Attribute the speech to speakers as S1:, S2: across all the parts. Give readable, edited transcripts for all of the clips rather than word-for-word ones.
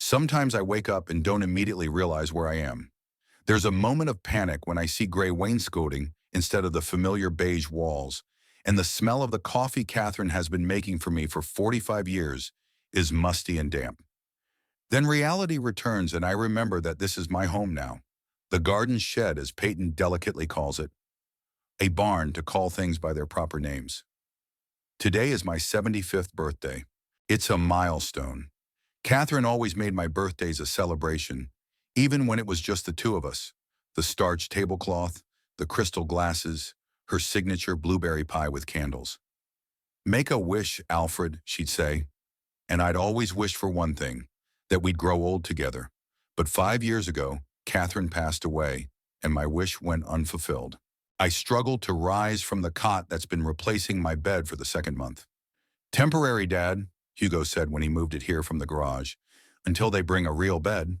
S1: Sometimes I wake up and don't immediately realize where I am. There's a moment of panic when I see gray wainscoting instead of the familiar beige walls, and the smell of the coffee Catherine has been making for me for 45 years is musty and damp. Then reality returns and I remember that this is my home now. The garden shed, as Peyton delicately calls it, a barn to call things by their proper names. Today is my 75th birthday. It's a milestone. Catherine always made my birthdays a celebration, even when it was just the two of us. The starched tablecloth, the crystal glasses, her signature blueberry pie with candles. Make a wish, Alfred, she'd say. And I'd always wish for one thing, that we'd grow old together. But 5 years ago, Catherine passed away, and my wish went unfulfilled. I struggled to rise from the cot that's been replacing my bed for the second month. Temporary, Dad, Hugo said when he moved it here from the garage, until they bring a real bed.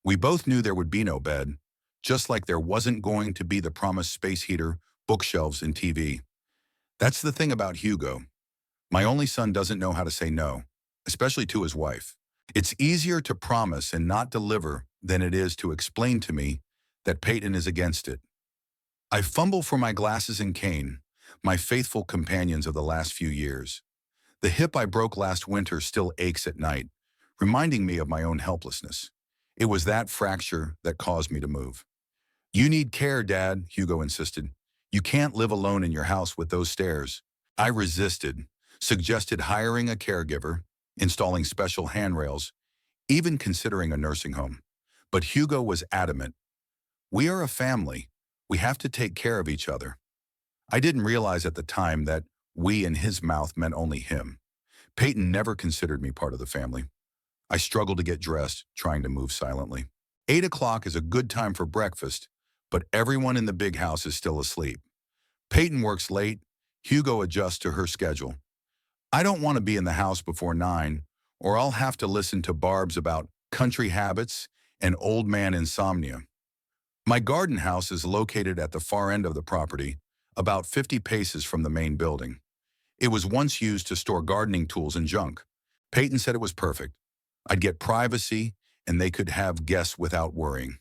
S1: We both knew there would be no bed, just like there wasn't going to be the promised space heater, bookshelves, and TV. That's the thing about Hugo. My only son doesn't know how to say no, especially to his wife. It's easier to promise and not deliver than it is to explain to me that Peyton is against it. I fumble for my glasses and cane, my faithful companions of the last few years. The hip I broke last winter still aches at night, reminding me of my own helplessness. It was that fracture that caused me to move. You need care, Dad, Hugo insisted. You can't live alone in your house with those stairs. I resisted, suggested hiring a caregiver, installing special handrails, even considering a nursing home. But Hugo was adamant. We are a family. We have to take care of each other. I didn't realize at the time that we in his mouth meant only him. Peyton never considered me part of the family. I struggled to get dressed, trying to move silently. 8 o'clock is a good time for breakfast, but everyone in the big house is still asleep. Peyton works late. Hugo adjusts to her schedule. I don't want to be in the house before 9, or I'll have to listen to barbs about country habits and old man insomnia. My garden house is located at the far end of the property, about 50 paces from the main building. It was once used to store gardening tools and junk. Peyton said it was perfect. I'd get privacy, and they could have guests without worrying.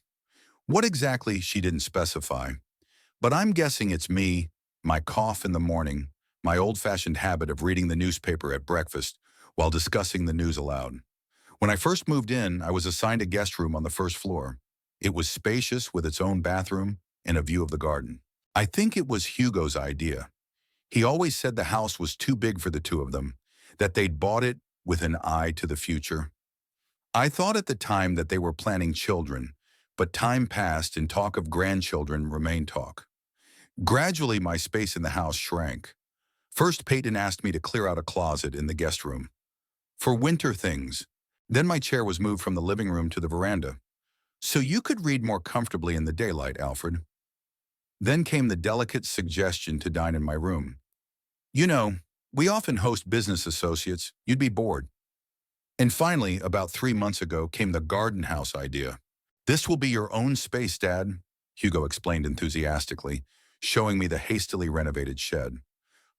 S1: What exactly, she didn't specify. But I'm guessing it's me, my cough in the morning, my old-fashioned habit of reading the newspaper at breakfast while discussing the news aloud. When I first moved in, I was assigned a guest room on the first floor. It was spacious with its own bathroom and a view of the garden. I think it was Hugo's idea. He always said the house was too big for the two of them, that they'd bought it with an eye to the future. I thought at the time that they were planning children, but time passed and talk of grandchildren remained talk. Gradually, my space in the house shrank. First, Peyton asked me to clear out a closet in the guest room for winter things. Then my chair was moved from the living room to the veranda, so you could read more comfortably in the daylight, Alfred. Then came the delicate suggestion to dine in my room. You know, we often host business associates. You'd be bored. And finally, about 3 months ago, came the garden house idea. This will be your own space, Dad, Hugo explained enthusiastically, showing me the hastily renovated shed.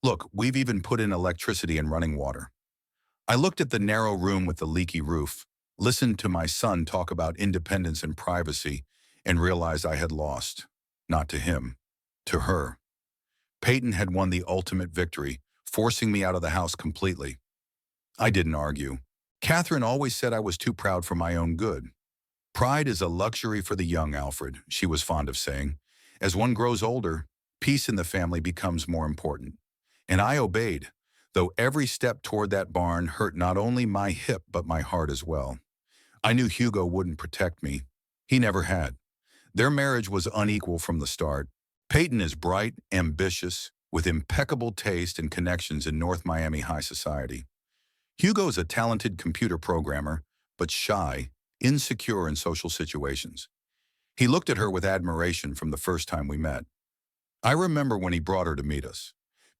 S1: Look, we've even put in electricity and running water. I looked at the narrow room with the leaky roof, listened to my son talk about independence and privacy, and realized I had lost. Not to him, to her. Peyton had won the ultimate victory, forcing me out of the house completely. I didn't argue. Catherine always said I was too proud for my own good. Pride is a luxury for the young, Alfred, she was fond of saying. As one grows older, peace in the family becomes more important. And I obeyed, though every step toward that barn hurt not only my hip but my heart as well. I knew Hugo wouldn't protect me. He never had. Their marriage was unequal from the start. Peyton is bright, ambitious, with impeccable taste and connections in North Miami high society. Hugo is a talented computer programmer, but shy, insecure in social situations. He looked at her with admiration from the first time we met. I remember when he brought her to meet us.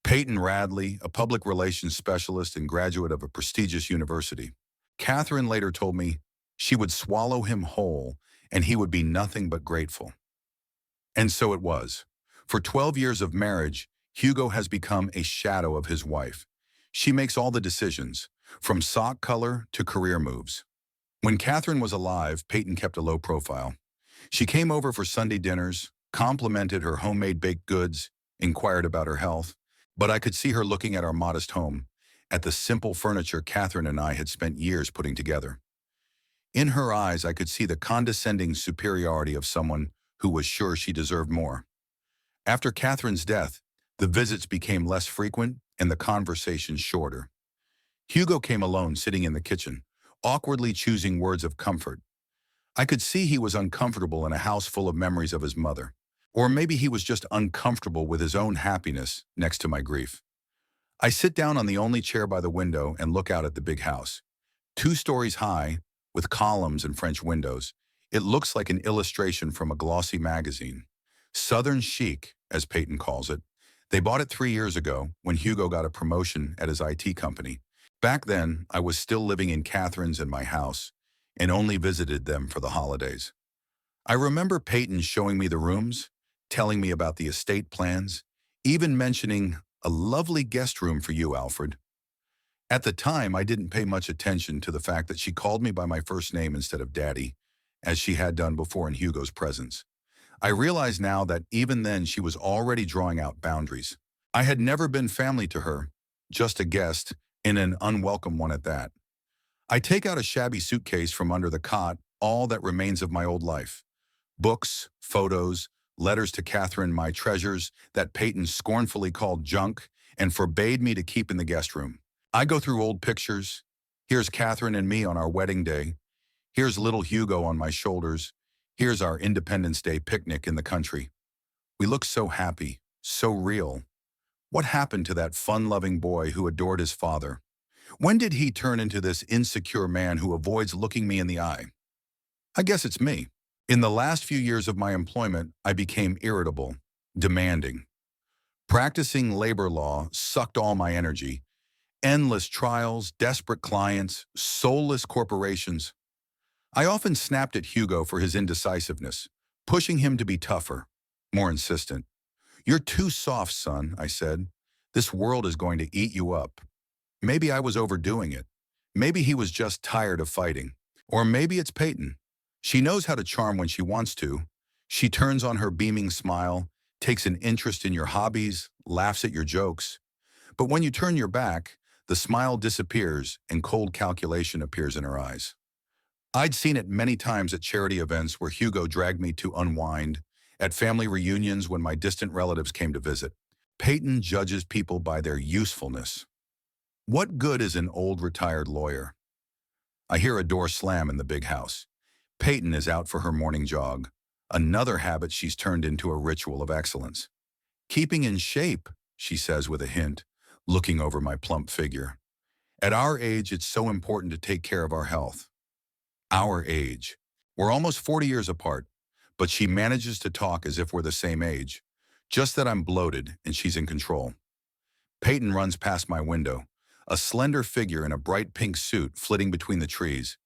S1: Peyton Radley, a public relations specialist and graduate of a prestigious university. Catherine later told me she would swallow him whole and he would be nothing but grateful. And so it was. For 12 years of marriage, Hugo has become a shadow of his wife. She makes all the decisions, from sock color to career moves. When Catherine was alive, Peyton kept a low profile. She came over for Sunday dinners, complimented her homemade baked goods, inquired about her health, but I could see her looking at our modest home, at the simple furniture Catherine and I had spent years putting together. In her eyes, I could see the condescending superiority of someone who was sure she deserved more. After Catherine's death, the visits became less frequent and the conversations shorter. Hugo came alone, sitting in the kitchen, awkwardly choosing words of comfort. I could see he was uncomfortable in a house full of memories of his mother. Or maybe he was just uncomfortable with his own happiness next to my grief. I sit down on the only chair by the window and look out at the big house. 2 stories high, with columns and French windows, it looks like an illustration from a glossy magazine. Southern chic, as Peyton calls it. They bought it 3 years ago when Hugo got a promotion at his IT company. Back then, I was still living in Catherine's and my house, and only visited them for the holidays. I remember Peyton showing me the rooms, telling me about the estate plans, even mentioning a lovely guest room for you, Alfred. At the time, I didn't pay much attention to the fact that she called me by my first name instead of Daddy, as she had done before in Hugo's presence. I realize now that even then she was already drawing out boundaries. I had never been family to her, just a guest, and an unwelcome one at that. I take out a shabby suitcase from under the cot, all that remains of my old life. Books, photos, letters to Catherine, my treasures that Peyton scornfully called junk and forbade me to keep in the guest room. I go through old pictures. Here's Catherine and me on our wedding day. Here's little Hugo on my shoulders. Here's our Independence Day picnic in the country. We look so happy, so real. What happened to that fun-loving boy who adored his father? When did he turn into this insecure man who avoids looking me in the eye? I guess it's me. In the last few years of my employment, I became irritable, demanding. Practicing labor law sucked all my energy. Endless trials, desperate clients, soulless corporations. I often snapped at Hugo for his indecisiveness, pushing him to be tougher, more insistent. "You're too soft, son," I said. "This world is going to eat you up." Maybe I was overdoing it. Maybe he was just tired of fighting. Or maybe it's Peyton. She knows how to charm when she wants to. She turns on her beaming smile, takes an interest in your hobbies, laughs at your jokes. But when you turn your back, the smile disappears and cold calculation appears in her eyes. I'd seen it many times at charity events where Hugo dragged me to unwind, at family reunions when my distant relatives came to visit. Peyton judges people by their usefulness. What good is an old retired lawyer? I hear a door slam in the big house. Peyton is out for her morning jog, another habit she's turned into a ritual of excellence. "Keeping in shape," she says with a hint, looking over my plump figure. At our age, it's so important to take care of our health. Our age. We're almost 40 years apart, but she manages to talk as if we're the same age. Just that I'm bloated and she's in control. Peyton runs past my window, a slender figure in a bright pink suit flitting between the trees.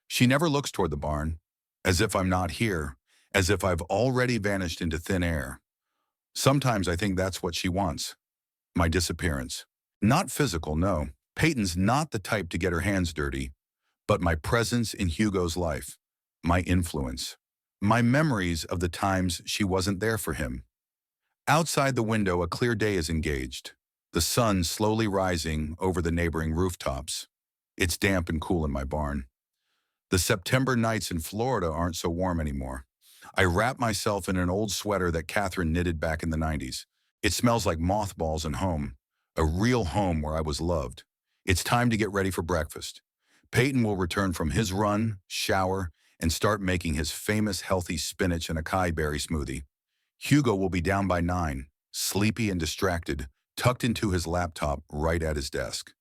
S1: She never looks toward the barn, as if I'm not here, as if I've already vanished into thin air. Sometimes I think that's what she wants, my disappearance. Not physical, no. Peyton's not the type to get her hands dirty, but my presence in Hugo's life, my influence, my memories of the times she wasn't there for him. Outside the window, a clear day is engaged, the sun slowly rising over the neighboring rooftops. It's damp and cool in my barn. The September nights in Florida aren't so warm anymore. I wrap myself in an old sweater that Catherine knitted back in the 90s. It smells like mothballs and home, a real home where I was loved. It's time to get ready for breakfast. Peyton will return from his run, shower, and start making his famous healthy spinach and acai berry smoothie. Hugo will be down by 9, sleepy and distracted, tucked into his laptop right at his desk.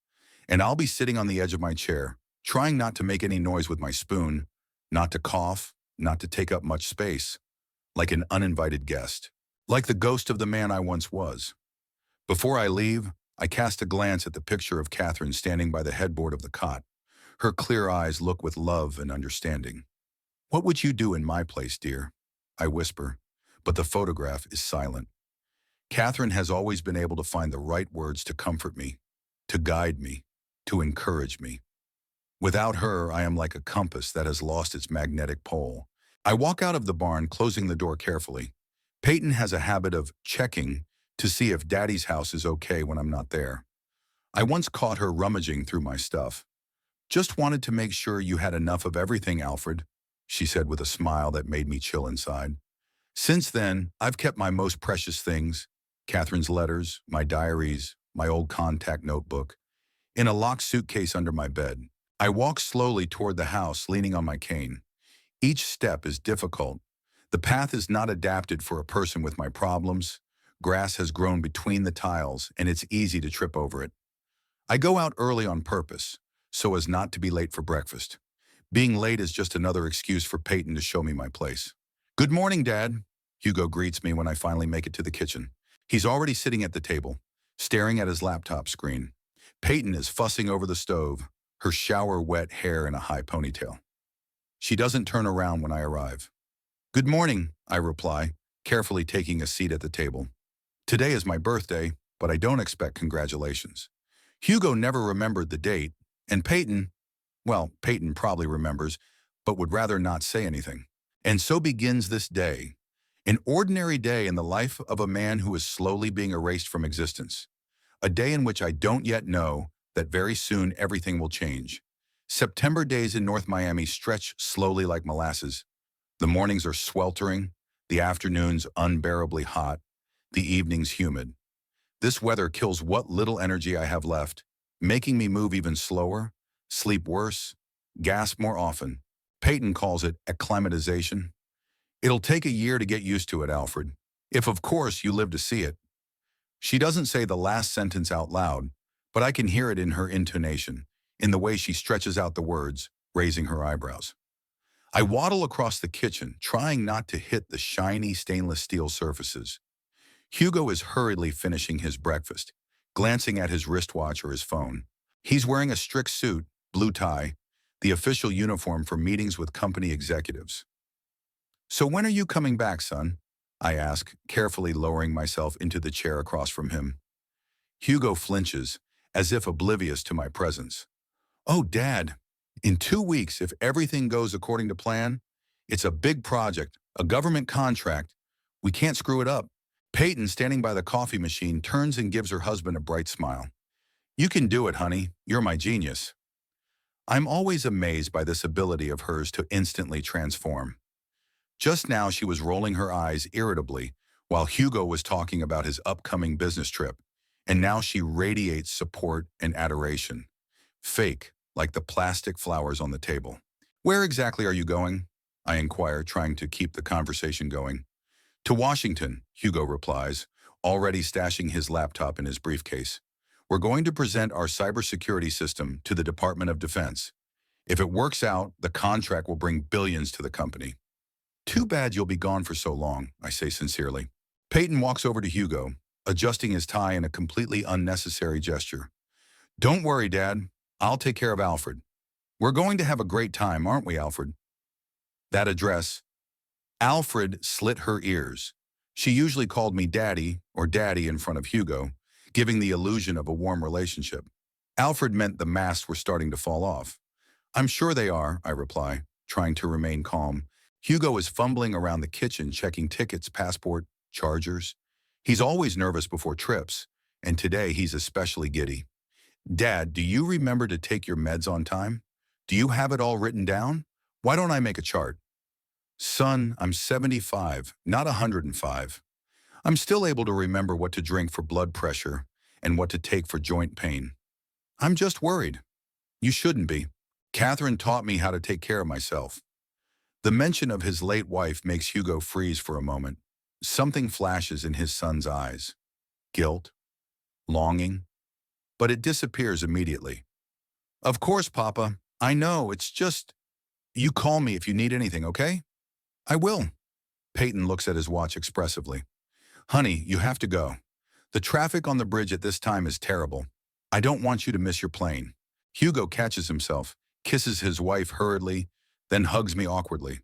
S1: And I'll be sitting on the edge of my chair, trying not to make any noise with my spoon, not to cough, not to take up much space, like an uninvited guest, like the ghost of the man I once was. Before I leave, I cast a glance at the picture of Catherine standing by the headboard of the cot. Her clear eyes look with love and understanding. "What would you do in my place, dear?" I whisper, but the photograph is silent. Catherine has always been able to find the right words to comfort me, to guide me, to encourage me. Without her, I am like a compass that has lost its magnetic pole. I walk out of the barn, closing the door carefully. Peyton has a habit of checking to see if Daddy's house is okay when I'm not there. I once caught her rummaging through my stuff. "Just wanted to make sure you had enough of everything, Alfred," she said with a smile that made me chill inside. Since then, I've kept my most precious things, Catherine's letters, my diaries, my old contact notebook, in a locked suitcase under my bed. I walk slowly toward the house, leaning on my cane. Each step is difficult. The path is not adapted for a person with my problems. Grass has grown between the tiles, and it's easy to trip over it. I go out early on purpose, so as not to be late for breakfast. Being late is just another excuse for Peyton to show me my place. "Good morning, Dad," Hugo greets me when I finally make it to the kitchen. He's already sitting at the table, staring at his laptop screen. Peyton is fussing over the stove, her shower-wet hair in a high ponytail. She doesn't turn around when I arrive. "Good morning," I reply, carefully taking a seat at the table. Today is my birthday, but I don't expect congratulations. Hugo never remembered the date, and Peyton probably remembers, but would rather not say anything. And so begins this day, an ordinary day in the life of a man who is slowly being erased from existence. A day in which I don't yet know that very soon everything will change. September days in North Miami stretch slowly like molasses. The mornings are sweltering, the afternoons unbearably hot, the evenings humid. This weather kills what little energy I have left, making me move even slower, sleep worse, gasp more often. Peyton calls it acclimatization. "It'll take a year to get used to it, Alfred. If, of course, you live to see it." She doesn't say the last sentence out loud, but I can hear it in her intonation, in the way she stretches out the words, raising her eyebrows. I waddle across the kitchen, trying not to hit the shiny stainless steel surfaces. Hugo is hurriedly finishing his breakfast, glancing at his wristwatch or his phone. He's wearing a strict suit, blue tie, the official uniform for meetings with company executives. "So when are you coming back, son?" I ask, carefully lowering myself into the chair across from him. Hugo flinches, as if oblivious to my presence. "Oh, Dad, in 2 weeks, if everything goes according to plan. It's a big project, a government contract. We can't screw it up." Peyton, standing by the coffee machine, turns and gives her husband a bright smile. "You can do it, honey. You're my genius." I'm always amazed by this ability of hers to instantly transform. Just now she was rolling her eyes irritably while Hugo was talking about his upcoming business trip, and now she radiates support and adoration. Fake, like the plastic flowers on the table. "Where exactly are you going?" I inquire, trying to keep the conversation going. "To Washington," Hugo replies, already stashing his laptop in his briefcase. "We're going to present our cybersecurity system to the Department of Defense. If it works out, the contract will bring billions to the company." "Too bad you'll be gone for so long," I say sincerely. Peyton walks over to Hugo, adjusting his tie in a completely unnecessary gesture. "Don't worry, Dad. I'll take care of Alfred. We're going to have a great time, aren't we, Alfred?" That address, Alfred, slit her ears. She usually called me Daddy or Daddy in front of Hugo, giving the illusion of a warm relationship. Alfred meant the masks were starting to fall off. "I'm sure they are," I reply, trying to remain calm. Hugo is fumbling around the kitchen, checking tickets, passport, chargers. He's always nervous before trips, and today he's especially giddy. "Dad, do you remember to take your meds on time? Do you have it all written down? Why don't I make a chart?" "Son, I'm 75, not 105. I'm still able to remember what to drink for blood pressure and what to take for joint pain. I'm just worried." "You shouldn't be. Catherine taught me how to take care of myself." The mention of his late wife makes Hugo freeze for a moment. Something flashes in his son's eyes. Guilt, longing, but it disappears immediately. "Of course, Papa. I know, it's just... You call me if you need anything, okay?" "I will." Peyton looks at his watch expressively. "Honey, you have to go. The traffic on the bridge at this time is terrible. I don't want you to miss your plane." Hugo catches himself, kisses his wife hurriedly, then hugs me awkwardly.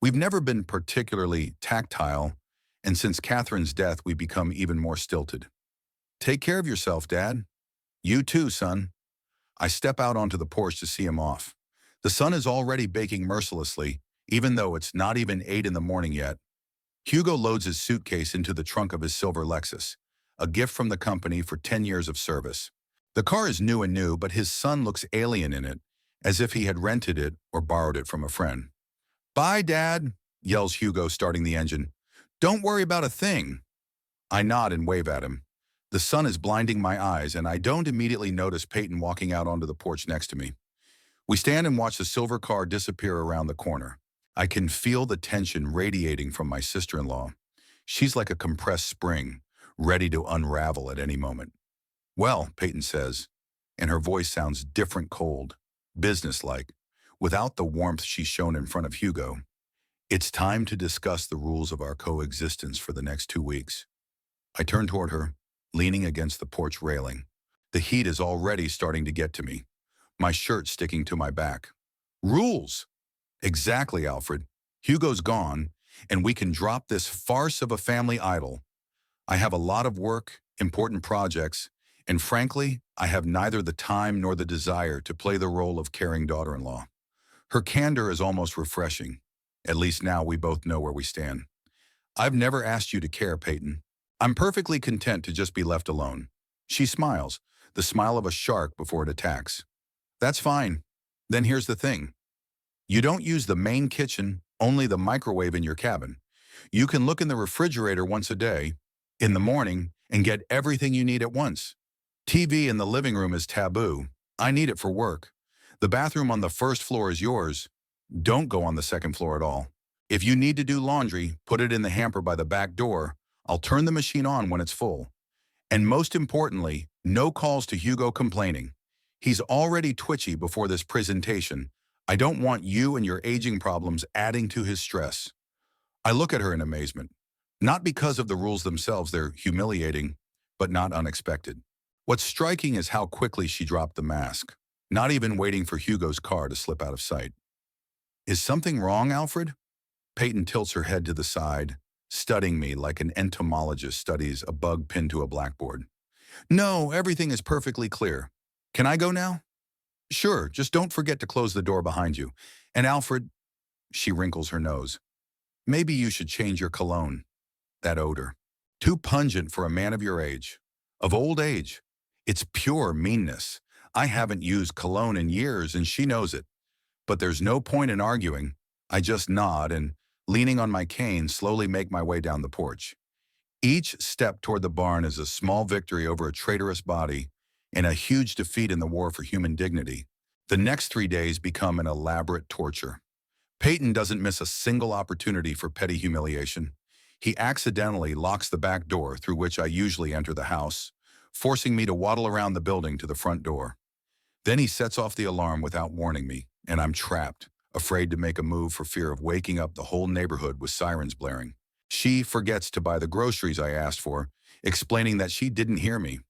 S1: We've never been particularly tactile, and since Catherine's death, we've become even more stilted. "Take care of yourself, Dad." "You too, son." I step out onto the porch to see him off. The sun is already baking mercilessly, even though it's not even 8 in the morning yet. Hugo loads his suitcase into the trunk of his silver Lexus, a gift from the company for 10 years of service. The car is new, but his son looks alien in it, as if he had rented it or borrowed it from a friend. "Bye, Dad," yells Hugo, starting the engine. "Don't worry about a thing." I nod and wave at him. The sun is blinding my eyes, and I don't immediately notice Peyton walking out onto the porch next to me. We stand and watch the silver car disappear around the corner. I can feel the tension radiating from my sister-in-law. She's like a compressed spring, ready to unravel at any moment. "Well," Peyton says, and her voice sounds different, cold, businesslike, without the warmth she's shown in front of Hugo. "It's time to discuss the rules of our coexistence for the next 2 weeks." I turn toward her, leaning against the porch railing. The heat is already starting to get to me, my shirt sticking to my back. "Rules!" "Exactly, Alfred. Hugo's gone, and we can drop this farce of a family idol. I have a lot of work, important projects, and frankly, I have neither the time nor the desire to play the role of caring daughter-in-law." Her candor is almost refreshing. At least now we both know where we stand. "I've never asked you to care, Peyton. I'm perfectly content to just be left alone." She smiles, the smile of a shark before it attacks. "That's fine. Then here's the thing. You don't use the main kitchen, only the microwave in your cabin. You can look in the refrigerator once a day, in the morning, and get everything you need at once. TV in the living room is taboo. I need it for work. The bathroom on the first floor is yours. Don't go on the second floor at all. If you need to do laundry, put it in the hamper by the back door. I'll turn the machine on when it's full. And most importantly, no calls to Hugo complaining. He's already twitchy before this presentation. I don't want you and your aging problems adding to his stress." I look at her in amazement. Not because of the rules themselves, they're humiliating, but not unexpected. What's striking is how quickly she dropped the mask, not even waiting for Hugo's car to slip out of sight. "Is something wrong, Alfred?" Peyton tilts her head to the side, studying me like an entomologist studies a bug pinned to a blackboard. "No, everything is perfectly clear. Can I go now?" "Sure, just don't forget to close the door behind you. And Alfred," she wrinkles her nose, "maybe you should change your cologne. That odor. Too pungent for a man of your age. Of old age. It's pure meanness. I haven't used cologne in years, and she knows it. But there's no point in arguing. I just nod and, leaning on my cane, slowly make my way down the porch. Each step toward the barn is a small victory over a traitorous body and a huge defeat in the war for human dignity. The next 3 days become an elaborate torture. Peyton doesn't miss a single opportunity for petty humiliation. He accidentally locks the back door through which I usually enter the house, forcing me to waddle around the building to the front door. Then he sets off the alarm without warning me, and I'm trapped, afraid to make a move for fear of waking up the whole neighborhood with sirens blaring. She forgets to buy the groceries I asked for, explaining that she didn't hear me.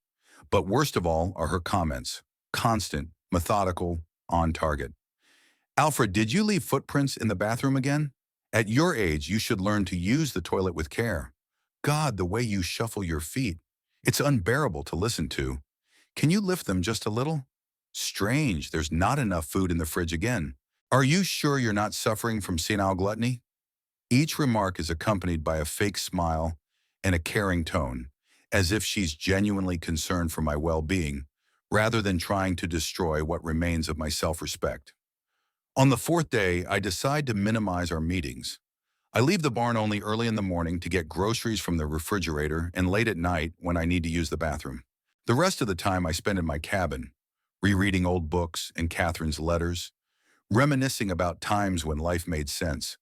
S1: But worst of all are her comments. Constant, methodical, on target. "Alfred, did you leave footprints in the bathroom again? At your age, you should learn to use the toilet with care. God, the way you shuffle your feet. It's unbearable to listen to. Can you lift them just a little? Strange, there's not enough food in the fridge again. Are you sure you're not suffering from senile gluttony?" Each remark is accompanied by a fake smile and a caring tone, as if she's genuinely concerned for my well-being, rather than trying to destroy what remains of my self-respect. On the 4th day, I decide to minimize our meetings. I leave the barn only early in the morning to get groceries from the refrigerator and late at night when I need to use the bathroom. The rest of the time I spend in my cabin, rereading old books and Catherine's letters, reminiscing about times when life made sense.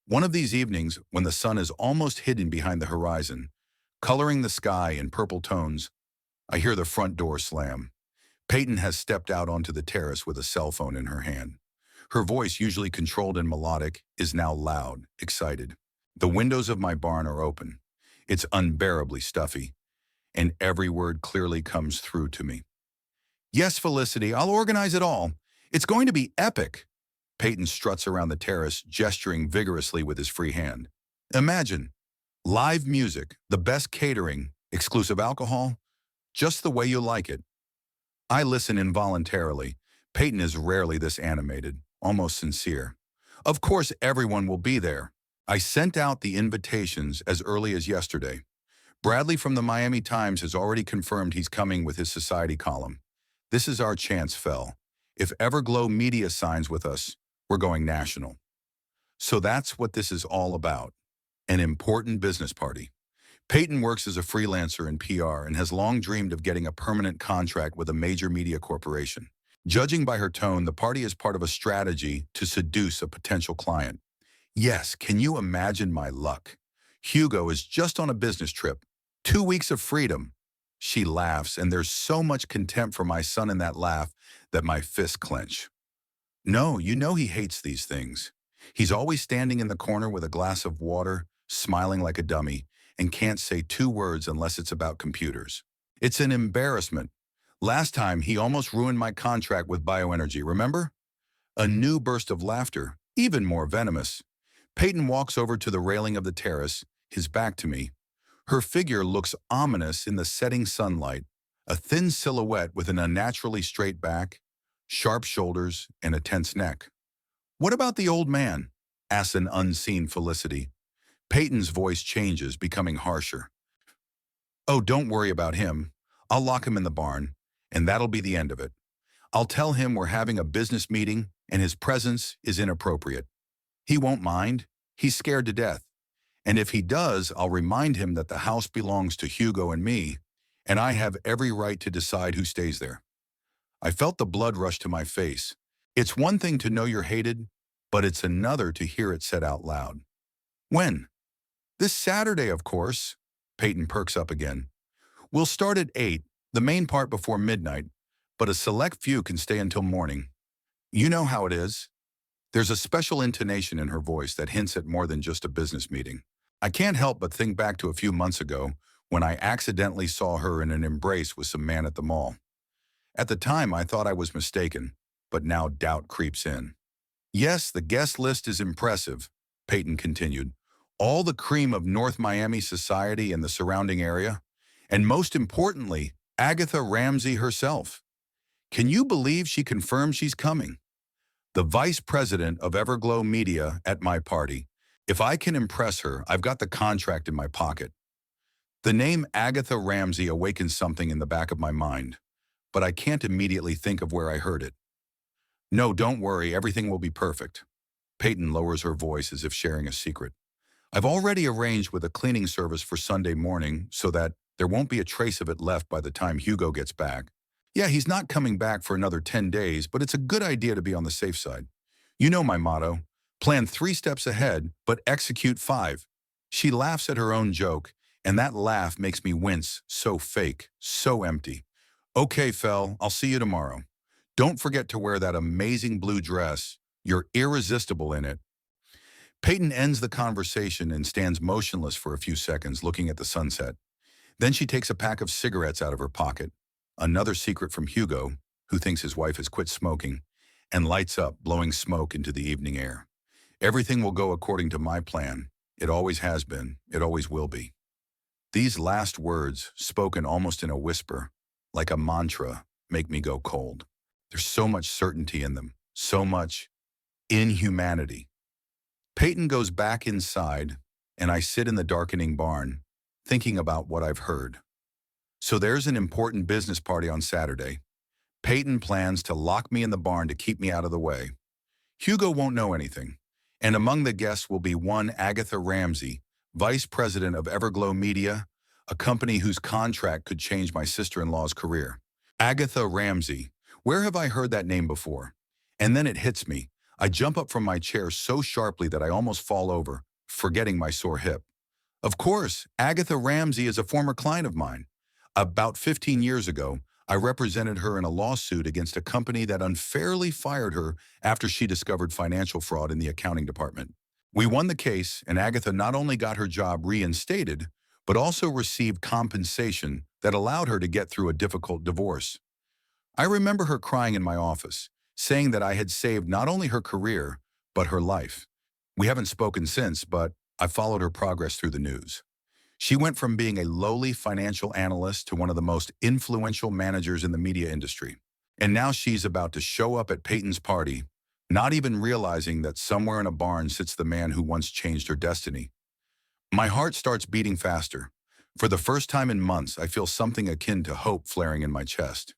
S1: One of these evenings, when the sun is almost hidden behind the horizon, coloring the sky in purple tones, I hear the front door slam. Peyton has stepped out onto the terrace with a cell phone in her hand. Her voice, usually controlled and melodic, is now loud, excited. The windows of my barn are open. It's unbearably stuffy, and every word clearly comes through to me. "Yes, Felicity, I'll organize it all. It's going to be epic." Peyton struts around the terrace, gesturing vigorously with his free hand. "Imagine, live music, the best catering, exclusive alcohol, just the way you like it." I listen involuntarily. Peyton is rarely this animated, almost sincere. Of course, everyone will be there. I sent out the invitations as early as yesterday. Bradley from the Miami Times has already confirmed he's coming with his society column. This is our chance, Fell. If Everglow Media signs with us, we're going national. So that's what this is all about. An important business party. Peyton works as a freelancer in PR and has long dreamed of getting a permanent contract with a major media corporation. Judging by her tone, the party is part of a strategy to seduce a potential client. Yes, can you imagine my luck? Hugo is just on a business trip. 2 weeks of freedom. She laughs, and there's so much contempt for my son in that laugh that my fists clench. No, you know he hates these things. He's always standing in the corner with a glass of water, smiling like a dummy, and can't say 2 words unless it's about computers. It's an embarrassment. Last time, he almost ruined my contract with Bioenergy, remember? A new burst of laughter, even more venomous. Peyton walks over to the railing of the terrace, his back to me. Her figure looks ominous in the setting sunlight, a thin silhouette with an unnaturally straight back, sharp shoulders, and a tense neck. "What about the old man?" asks an unseen Felicity. Peyton's voice changes, becoming harsher. "Oh, don't worry about him. I'll lock him in the barn, and that'll be the end of it. I'll tell him we're having a business meeting and his presence is inappropriate. He won't mind. He's scared to death. And if he does, I'll remind him that the house belongs to Hugo and me, and I have every right to decide who stays there." I felt the blood rush to my face. It's one thing to know you're hated, but it's another to hear it said out loud. "When?" "This Saturday, of course." Peyton perks up again. "We'll start at 8, the main part before midnight, but a select few can stay until morning. You know how it is." There's a special intonation in her voice that hints at more than just a business meeting. I can't help but think back to a few months ago when I accidentally saw her in an embrace with some man at the mall. At the time, I thought I was mistaken, but now doubt creeps in. "Yes, the guest list is impressive," Peyton continued. "All the cream of North Miami society and the surrounding area, and most importantly, Agatha Ramsey herself. Can you believe she confirmed she's coming? The vice president of Everglow Media at my party. If I can impress her, I've got the contract in my pocket." The name Agatha Ramsey awakens something in the back of my mind, but I can't immediately think of where I heard it. "No, don't worry, everything will be perfect." Peyton lowers her voice as if sharing a secret. "I've already arranged with a cleaning service for Sunday morning so that there won't be a trace of it left by the time Hugo gets back. Yeah, he's not coming back for another 10 days, but it's a good idea to be on the safe side. You know my motto, plan 3 steps ahead, but execute 5. She laughs at her own joke, and that laugh makes me wince, so fake, so empty. "Okay, Fell, I'll see you tomorrow. Don't forget to wear that amazing blue dress. You're irresistible in it." Peyton ends the conversation and stands motionless for a few seconds looking at the sunset. Then she takes a pack of cigarettes out of her pocket, another secret from Hugo, who thinks his wife has quit smoking, and lights up, blowing smoke into the evening air. Everything will go according to my plan. It always has been. It always will be. These last words, spoken almost in a whisper, like a mantra, make me go cold. There's so much certainty in them, so much inhumanity. Peyton goes back inside, and I sit in the darkening barn, thinking about what I've heard. So there's an important business party on Saturday. Peyton plans to lock me in the barn to keep me out of the way. Hugo won't know anything, and among the guests will be one Agatha Ramsey, vice president of Everglow Media, a company whose contract could change my sister-in-law's career. Agatha Ramsey. Where have I heard that name before? And then it hits me. I jump up from my chair so sharply that I almost fall over, forgetting my sore hip. Of course, Agatha Ramsey is a former client of mine. About 15 years ago, I represented her in a lawsuit against a company that unfairly fired her after she discovered financial fraud in the accounting department. We won the case, and Agatha not only got her job reinstated, but also received compensation that allowed her to get through a difficult divorce. I remember her crying in my office, saying that I had saved not only her career, but her life. We haven't spoken since, but I followed her progress through the news. She went from being a lowly financial analyst to one of the most influential managers in the media industry. And now she's about to show up at Peyton's party, not even realizing that somewhere in a barn sits the man who once changed her destiny. My heart starts beating faster. For the first time in months, I feel something akin to hope flaring in my chest.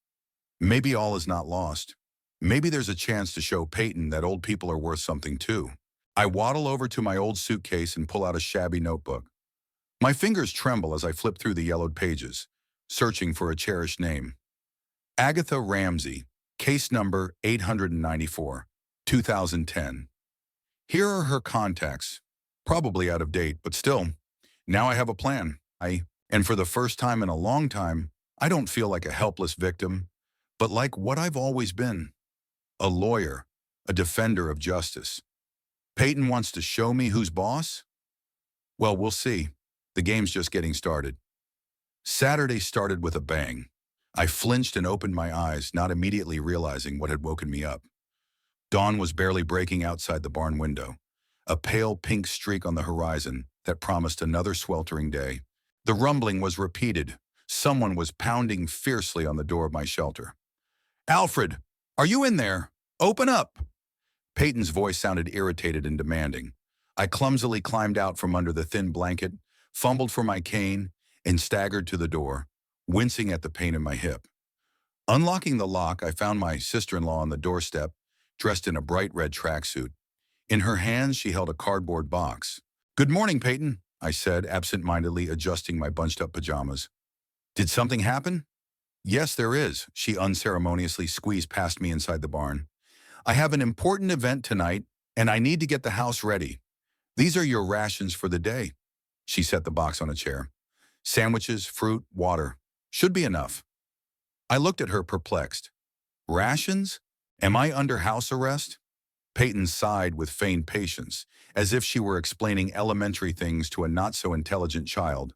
S1: Maybe all is not lost. Maybe there's a chance to show Peyton that old people are worth something too. I waddle over to my old suitcase and pull out a shabby notebook. My fingers tremble as I flip through the yellowed pages, searching for a cherished name. Agatha Ramsey, case number 894, 2010. Here are her contacts. Probably out of date, but still, now I have a plan. And for the first time in a long time, I don't feel like a helpless victim, but like what I've always been. A lawyer, a defender of justice. Peyton wants to show me who's boss? Well, we'll see. The game's just getting started. Saturday started with a bang. I flinched and opened my eyes, not immediately realizing what had woken me up. Dawn was barely breaking outside the barn window, a pale pink streak on the horizon that promised another sweltering day. The rumbling was repeated. Someone was pounding fiercely on the door of my shelter. "Alfred, are you in there? Open up!" Peyton's voice sounded irritated and demanding. I clumsily climbed out from under the thin blanket, fumbled for my cane, and staggered to the door, wincing at the pain in my hip. Unlocking the lock, I found my sister-in-law on the doorstep, dressed in a bright red tracksuit. In her hands, she held a cardboard box. "Good morning, Peyton," I said, absent-mindedly adjusting my bunched-up pajamas. "Did something happen?" "Yes, there is." She unceremoniously squeezed past me inside the barn. "I have an important event tonight, and I need to get the house ready. These are your rations for the day." She set the box on a chair. "Sandwiches, fruit, water. Should be enough." I looked at her perplexed. "Rations? Am I under house arrest?" Peyton sighed with feigned patience, as if she were explaining elementary things to a not-so-intelligent child.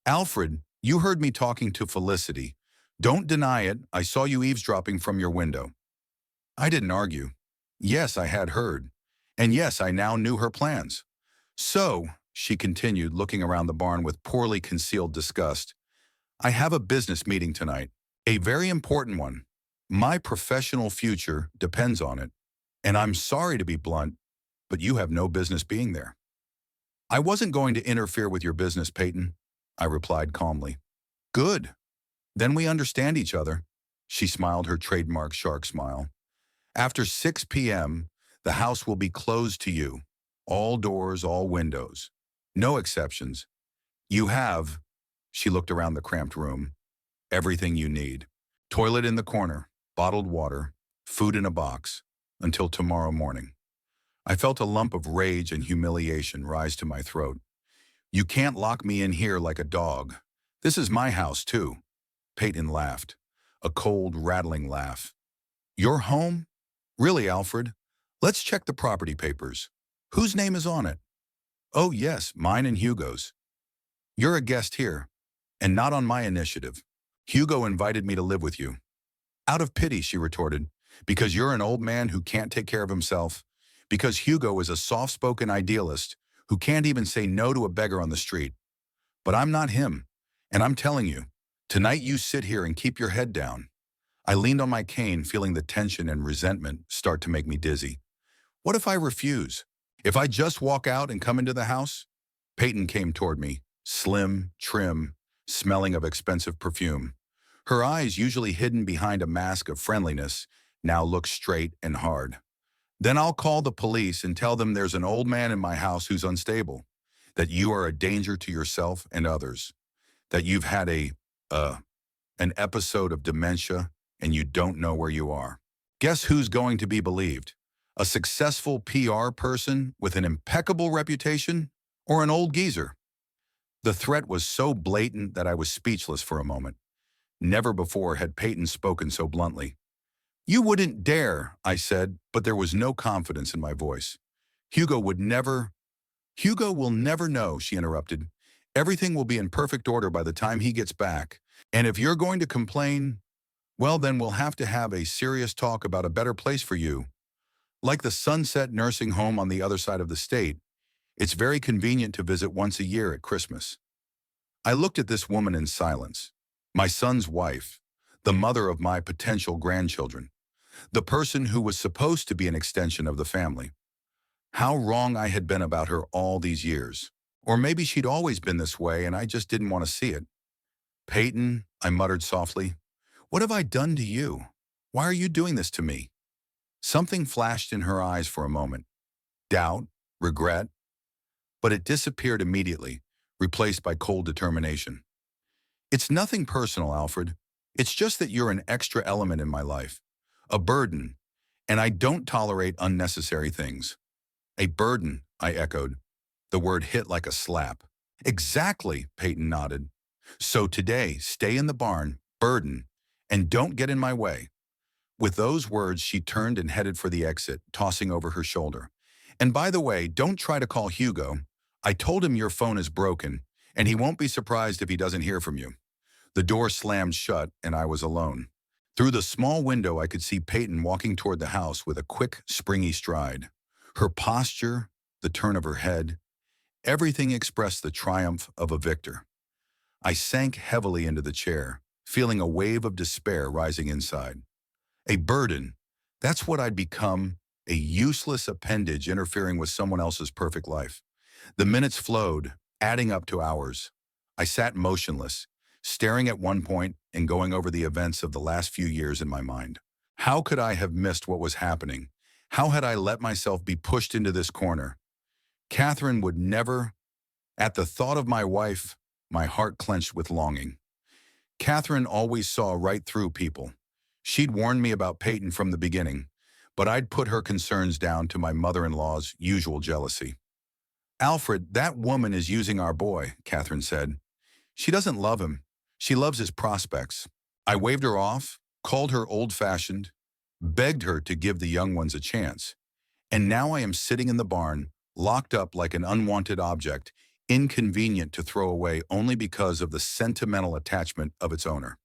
S1: "Alfred, you heard me talking to Felicity. Don't deny it, I saw you eavesdropping from your window." I didn't argue. Yes, I had heard. And yes, I now knew her plans. "So," she continued, looking around the barn with poorly concealed disgust, "I have a business meeting tonight. A very important one. My professional future depends on it. And I'm sorry to be blunt, but you have no business being there." "I wasn't going to interfere with your business, Peyton," I replied calmly. "Good. Then we understand each other." She smiled her trademark shark smile. "After 6 p.m., the house will be closed to you. All doors, all windows. No exceptions. You have," she looked around the cramped room, "everything you need. Toilet in the corner, bottled water, food in a box, until tomorrow morning." I felt a lump of rage and humiliation rise to my throat. "You can't lock me in here like a dog. This is my house, too." Peyton laughed, a cold, rattling laugh. "Your home? Really, Alfred? Let's check the property papers. Whose name is on it?" "Oh, yes, mine and Hugo's." "You're a guest here, and not on my initiative. Hugo invited me to live with you." "Out of pity," she retorted, "because you're an old man who can't take care of himself, because Hugo is a soft-spoken idealist who can't even say no to a beggar on the street. But I'm not him, and I'm telling you, tonight you sit here and keep your head down." I leaned on my cane, feeling the tension and resentment start to make me dizzy. What if I refuse? If I just walk out and come into the house? Peyton came toward me, slim, trim, smelling of expensive perfume. Her eyes, usually hidden behind a mask of friendliness, now looked straight and hard. "Then I'll call the police and tell them there's an old man in my house who's unstable, that you are a danger to yourself and others, that you've had an episode of dementia and you don't know where you are." Guess who's going to be believed? A successful PR person with an impeccable reputation, or an old geezer? The threat was so blatant that I was speechless for a moment. Never before had Peyton spoken so bluntly. "You wouldn't dare," I said, but there was no confidence in my voice. Hugo will never know," she interrupted. "Everything will be in perfect order by the time he gets back. And if you're going to complain, well, then we'll have to have a serious talk about a better place for you. Like the Sunset Nursing Home on the other side of the state. It's very convenient to visit once a year at Christmas." I looked at this woman in silence. My son's wife, the mother of my potential grandchildren, the person who was supposed to be an extension of the family. How wrong I had been about her all these years. Or maybe she'd always been this way and I just didn't want to see it. Peyton, I muttered softly, what have I done to you? Why are you doing this to me? Something flashed in her eyes for a moment. Doubt, regret, but it disappeared immediately, replaced by cold determination. It's nothing personal, Alfred. It's just that you're an extra element in my life, a burden, and I don't tolerate unnecessary things. A burden, I echoed. The word hit like a slap. Exactly, Peyton nodded. So today, stay in the barn, burden, and don't get in my way. With those words, she turned and headed for the exit, tossing over her shoulder. And by the way, don't try to call Hugo. I told him your phone is broken, and he won't be surprised if he doesn't hear from you. The door slammed shut, and I was alone. Through the small window, I could see Peyton walking toward the house with a quick, springy stride. Her posture, the turn of her head, everything expressed the triumph of a victor. I sank heavily into the chair, feeling a wave of despair rising inside. A burden, that's what I'd become, a useless appendage interfering with someone else's perfect life. The minutes flowed, adding up to hours. I sat motionless, staring at one point and going over the events of the last few years in my mind. How could I have missed what was happening? How had I let myself be pushed into this corner? Catherine would never. At the thought of my wife, my heart clenched with longing. Catherine always saw right through people. She'd warned me about Peyton from the beginning, but I'd put her concerns down to my mother-in-law's usual jealousy. Alfred, that woman is using our boy, Catherine said. She doesn't love him. She loves his prospects. I waved her off, called her old-fashioned, begged her to give the young ones a chance. And now I am sitting in the barn, locked up like an unwanted object, inconvenient to throw away only because of the sentimental attachment of its owner.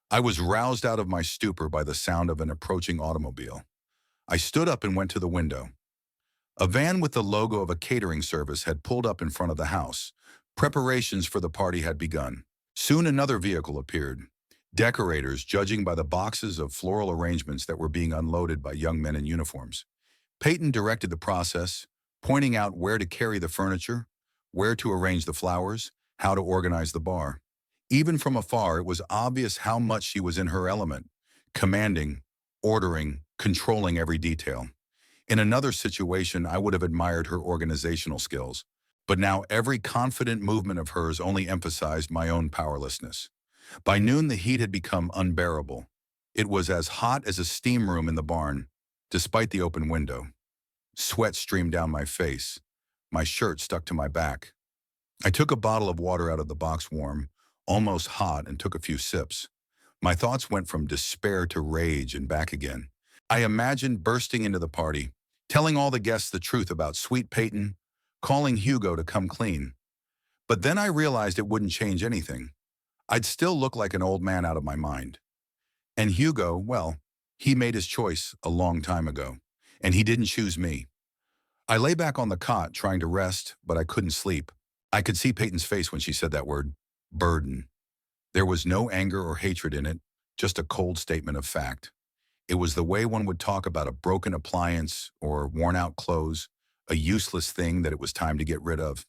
S1: I was roused out of my stupor by the sound of an approaching automobile. I stood up and went to the window. A van with the logo of a catering service had pulled up in front of the house. Preparations for the party had begun. Soon another vehicle appeared. Decorators judging by the boxes of floral arrangements that were being unloaded by young men in uniforms. Peyton directed the process, pointing out where to carry the furniture, where to arrange the flowers, how to organize the bar. Even from afar, it was obvious how much she was in her element, commanding, ordering, controlling every detail. In another situation, I would have admired her organizational skills, but now every confident movement of hers only emphasized my own powerlessness. By noon, the heat had become unbearable. It was as hot as a steam room in the barn, despite the open window. Sweat streamed down my face. My shirt stuck to my back. I took a bottle of water out of the box warm, almost hot, and took a few sips. My thoughts went from despair to rage and back again. I imagined bursting into the party, telling all the guests the truth about sweet Peyton, calling Hugo to come clean. But then I realized it wouldn't change anything. I'd still look like an old man out of my mind. And Hugo, well, he made his choice a long time ago, and he didn't choose me. I lay back on the cot trying to rest, but I couldn't sleep. I could see Peyton's face when she said that word, burden. There was no anger or hatred in it, just a cold statement of fact. It was the way one would talk about a broken appliance or worn-out clothes, a useless thing that it was time to get rid of.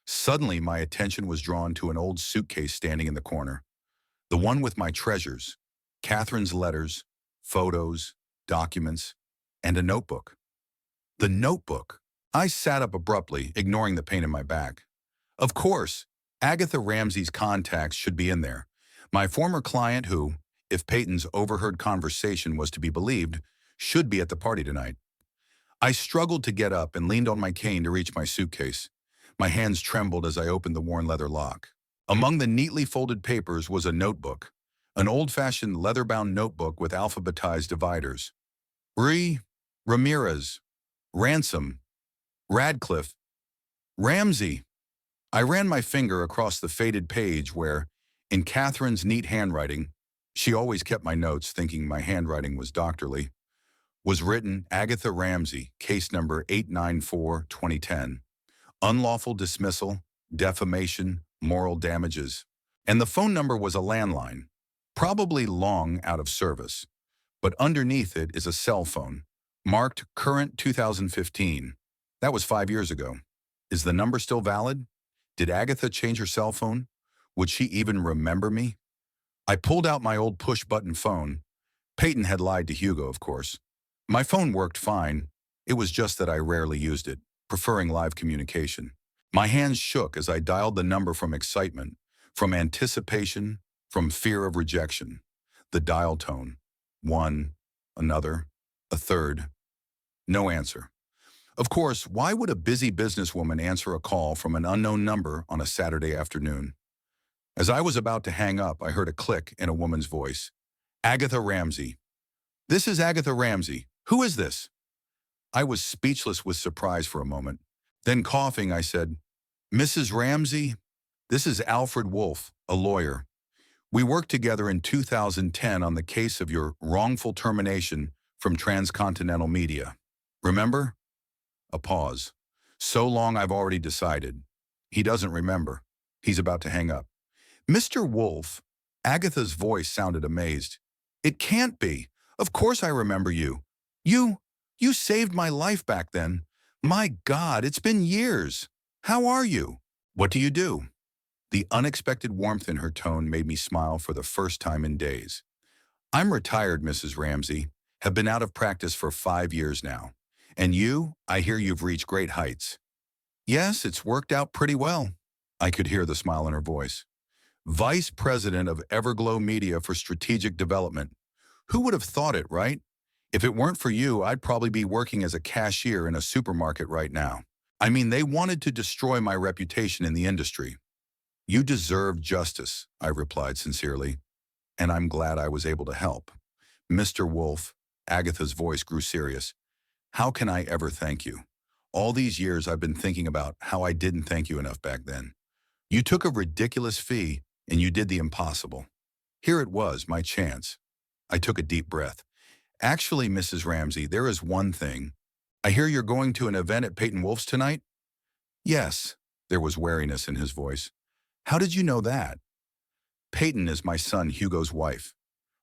S1: Suddenly, my attention was drawn to an old suitcase standing in the corner. The one with my treasures, Catherine's letters, photos, documents, and a notebook. The notebook. I sat up abruptly, ignoring the pain in my back. Of course, Agatha Ramsey's contacts should be in there. My former client who, if Peyton's overheard conversation was to be believed, should be at the party tonight. I struggled to get up and leaned on my cane to reach my suitcase. My hands trembled as I opened the worn leather lock. Among the neatly folded papers was a notebook, an old-fashioned leather-bound notebook with alphabetized dividers. Ramirez, Ransom, Radcliffe, Ramsey. I ran my finger across the faded page where, in Catherine's neat handwriting, she always kept my notes thinking my handwriting was doctorly, was written Agatha Ramsey, case number 894-2010. Unlawful dismissal, defamation, moral damages. And the phone number was a landline, probably long out of service. But underneath it is a cell phone, marked current 2015. That was 5 years ago. Is the number still valid? Did Agatha change her cell phone? Would she even remember me? I pulled out my old push-button phone. Peyton had lied to Hugo, of course. My phone worked fine. It was just that I rarely used it, preferring live communication. My hands shook as I dialed the number from excitement, from anticipation, from fear of rejection. The dial tone. One, another, a third. No answer. Of course, why would a busy businesswoman answer a call from an unknown number on a Saturday afternoon? As I was about to hang up, I heard a click in a woman's voice. Agatha Ramsey. This is Agatha Ramsey. Who is this? I was speechless with surprise for a moment. Then coughing, I said, Mrs. Ramsey, this is Alfred Wolf, a lawyer. We worked together in 2010 on the case of your wrongful termination from Transcontinental Media. Remember? A pause. So long I've already decided. He doesn't remember. He's about to hang up. Mr. Wolf, Agatha's voice sounded amazed. It can't be. Of course I remember you. You saved my life back then. My God, it's been years. How are you? What do you do? The unexpected warmth in her tone made me smile for the first time in days. I'm retired, Mrs. Ramsey. Have been out of practice for 5 years now. And you, I hear you've reached great heights. Yes, it's worked out pretty well. I could hear the smile in her voice. Vice President of Everglow Media for Strategic Development. Who would have thought it, right? If it weren't for you, I'd probably be working as a cashier in a supermarket right now. I mean, they wanted to destroy my reputation in the industry. You deserve justice, I replied sincerely, and I'm glad I was able to help. Mr. Wolf, Agatha's voice grew serious. How can I ever thank you? All these years I've been thinking about how I didn't thank you enough back then. You took a ridiculous fee, and you did the impossible. Here it was, my chance. I took a deep breath. Actually, Mrs. Ramsey, there is one thing. I hear you're going to an event at Peyton Wolf's tonight? Yes, there was wariness in his voice. How did you know that? Peyton is my son Hugo's wife.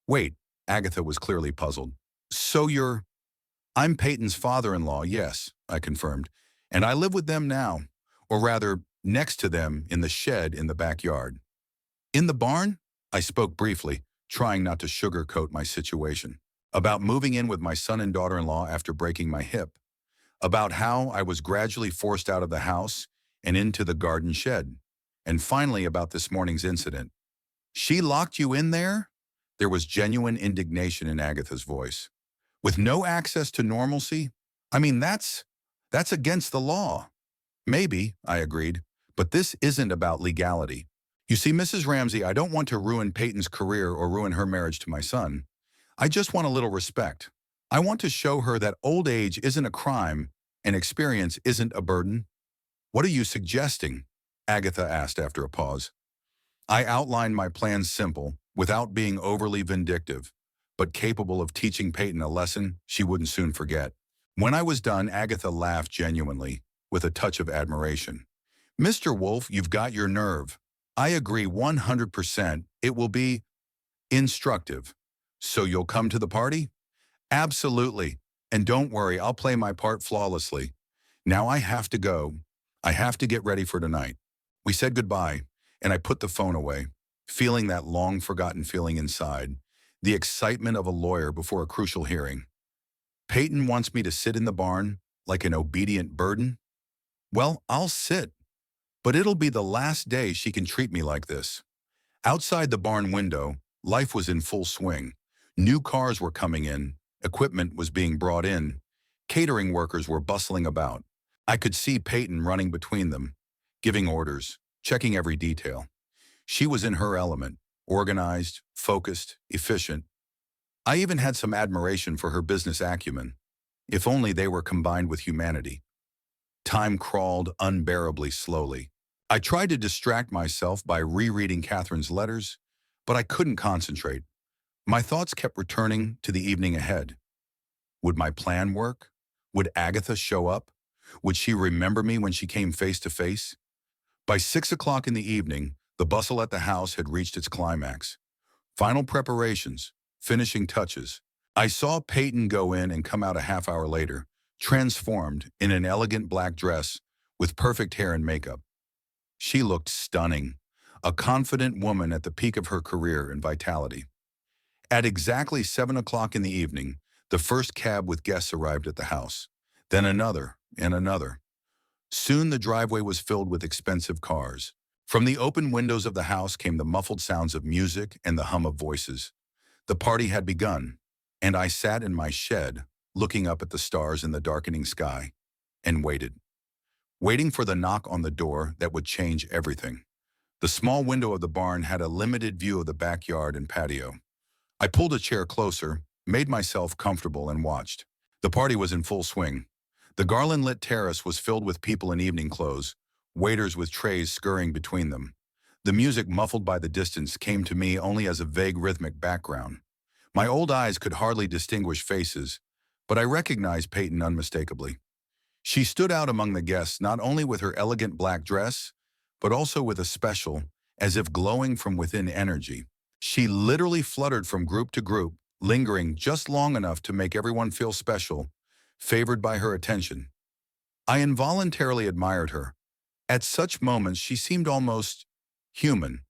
S1: Wait, Agatha was clearly puzzled. So I'm Peyton's father-in-law, yes, I confirmed. And I live with them now, or rather, next to them in the shed in the backyard. In the barn? I spoke briefly, trying not to sugarcoat my situation. About moving in with my son and daughter-in-law after breaking my hip. About how I was gradually forced out of the house and into the garden shed. And finally about this morning's incident. She locked you in there? There was genuine indignation in Agatha's voice. With no access to normalcy? I mean, that's against the law. Maybe, I agreed, but this isn't about legality. You see, Mrs. Ramsey, I don't want to ruin Peyton's career or ruin her marriage to my son. I just want a little respect. I want to show her that old age isn't a crime and experience isn't a burden. What are you suggesting? Agatha asked after a pause. I outlined my plans simple, without being overly vindictive, but capable of teaching Peyton a lesson she wouldn't soon forget. When I was done, Agatha laughed genuinely, with a touch of admiration. Mr. Wolf, you've got your nerve. I agree 100%. It will be instructive. So you'll come to the party? Absolutely. And don't worry, I'll play my part flawlessly. Now I have to go. I have to get ready for tonight. We said goodbye, and I put the phone away, feeling that long-forgotten feeling inside, the excitement of a lawyer before a crucial hearing. Peyton wants me to sit in the barn like an obedient burden? Well, I'll sit, but it'll be the last day she can treat me like this. Outside the barn window, life was in full swing. New cars were coming in, equipment was being brought in, catering workers were bustling about. I could see Peyton running between them, giving orders, checking every detail. She was in her element, organized, focused, efficient. I even had some admiration for her business acumen, if only they were combined with humanity. Time crawled unbearably slowly. I tried to distract myself by rereading Catherine's letters, but I couldn't concentrate. My thoughts kept returning to the evening ahead. Would my plan work? Would Agatha show up? Would she remember me when she came face to face? By 6 o'clock in the evening, the bustle at the house had reached its climax. Final preparations, finishing touches. I saw Peyton go in and come out a half hour later, transformed in an elegant black dress with perfect hair and makeup. She looked stunning, a confident woman at the peak of her career and vitality. At exactly 7 o'clock in the evening, the first cab with guests arrived at the house. Then another and another. Soon the driveway was filled with expensive cars. From the open windows of the house came the muffled sounds of music and the hum of voices. The party had begun, and I sat in my shed, looking up at the stars in the darkening sky, and waited. Waiting for the knock on the door that would change everything. The small window of the barn had a limited view of the backyard and patio. I pulled a chair closer, made myself comfortable, and watched. The party was in full swing. The garland-lit terrace was filled with people in evening clothes, waiters with trays scurrying between them. The music, muffled by the distance, came to me only as a vague rhythmic background. My old eyes could hardly distinguish faces, but I recognized Peyton unmistakably. She stood out among the guests not only with her elegant black dress, but also with a special, as if glowing from within energy. She literally fluttered from group to group, lingering just long enough to make everyone feel special, favored by her attention. I involuntarily admired her. At such moments, she seemed almost human,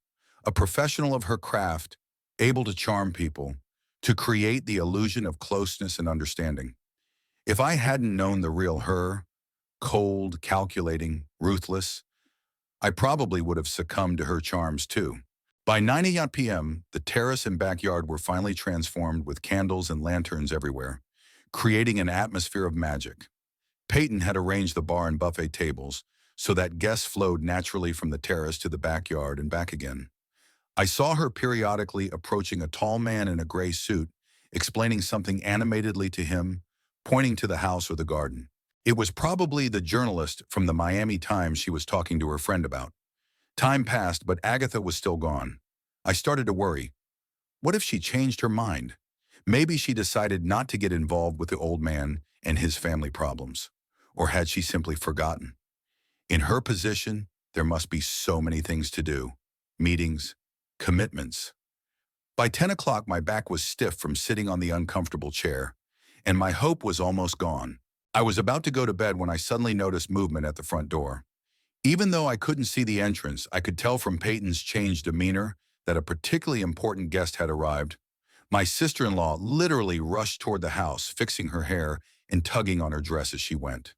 S1: a professional of her craft, able to charm people, to create the illusion of closeness and understanding. If I hadn't known the real her, cold, calculating, ruthless, I probably would have succumbed to her charms too. By 9 p.m., the terrace and backyard were finally transformed with candles and lanterns everywhere, creating an atmosphere of magic. Peyton had arranged the bar and buffet tables so that guests flowed naturally from the terrace to the backyard and back again. I saw her periodically approaching a tall man in a gray suit, explaining something animatedly to him, pointing to the house or the garden. It was probably the journalist from the Miami Times she was talking to her friend about. Time passed, but Agatha was still gone. I started to worry. What if she changed her mind? Maybe she decided not to get involved with the old man and his family problems. Or had she simply forgotten? In her position, there must be so many things to do. Meetings, commitments. By 10 o'clock, my back was stiff from sitting on the uncomfortable chair, and my hope was almost gone. I was about to go to bed when I suddenly noticed movement at the front door. Even though I couldn't see the entrance, I could tell from Peyton's changed demeanor that a particularly important guest had arrived. My sister-in-law literally rushed toward the house, fixing her hair and tugging on her dress as she went.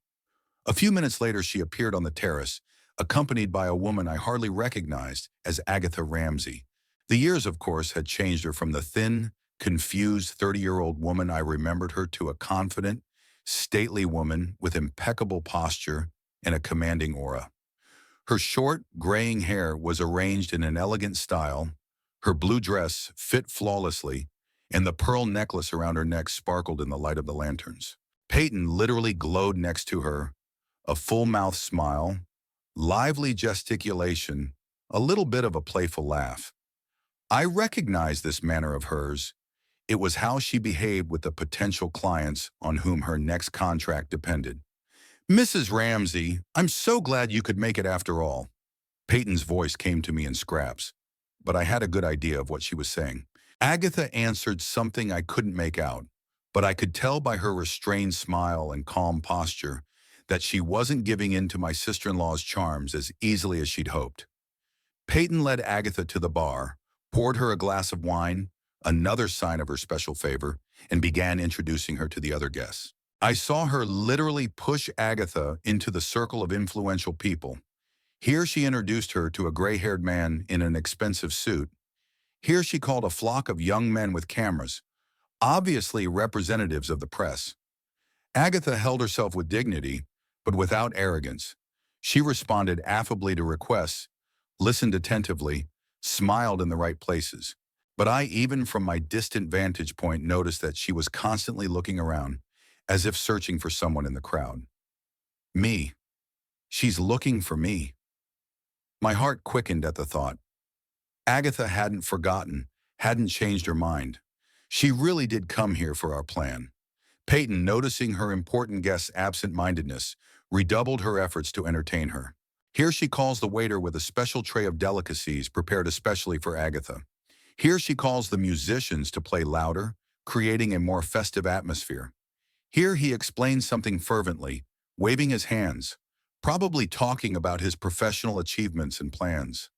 S1: A few minutes later, she appeared on the terrace, accompanied by a woman I hardly recognized as Agatha Ramsey. The years, of course, had changed her from the thin, confused 30-year-old woman I remembered her to a confident, stately woman with impeccable posture and a commanding aura. Her short, graying hair was arranged in an elegant style, her blue dress fit flawlessly, and the pearl necklace around her neck sparkled in the light of the lanterns. Peyton literally glowed next to her, a full-mouth smile, lively gesticulation, a little bit of a playful laugh. I recognized this manner of hers. It was how she behaved with the potential clients on whom her next contract depended. "Mrs. Ramsey, I'm so glad you could make it after all." Peyton's voice came to me in scraps, but I had a good idea of what she was saying. Agatha answered something I couldn't make out, but I could tell by her restrained smile and calm posture that she wasn't giving in to my sister-in-law's charms as easily as she'd hoped. Peyton led Agatha to the bar, poured her a glass of wine, another sign of her special favor, and began introducing her to the other guests. I saw her literally push Agatha into the circle of influential people. Here she introduced her to a gray-haired man in an expensive suit. Here she called a flock of young men with cameras, obviously representatives of the press. Agatha held herself with dignity, but without arrogance. She responded affably to requests, listened attentively, smiled in the right places. But I, even from my distant vantage point, noticed that she was constantly looking around, as if searching for someone in the crowd. Me. She's looking for me. My heart quickened at the thought. Agatha hadn't forgotten, hadn't changed her mind. She really did come here for our plan. Peyton, noticing her important guest's absent-mindedness, redoubled her efforts to entertain her. Here she calls the waiter with a special tray of delicacies prepared especially for Agatha. Here she calls the musicians to play louder, creating a more festive atmosphere. Here he explains something fervently, waving his hands, probably talking about his professional achievements and plans.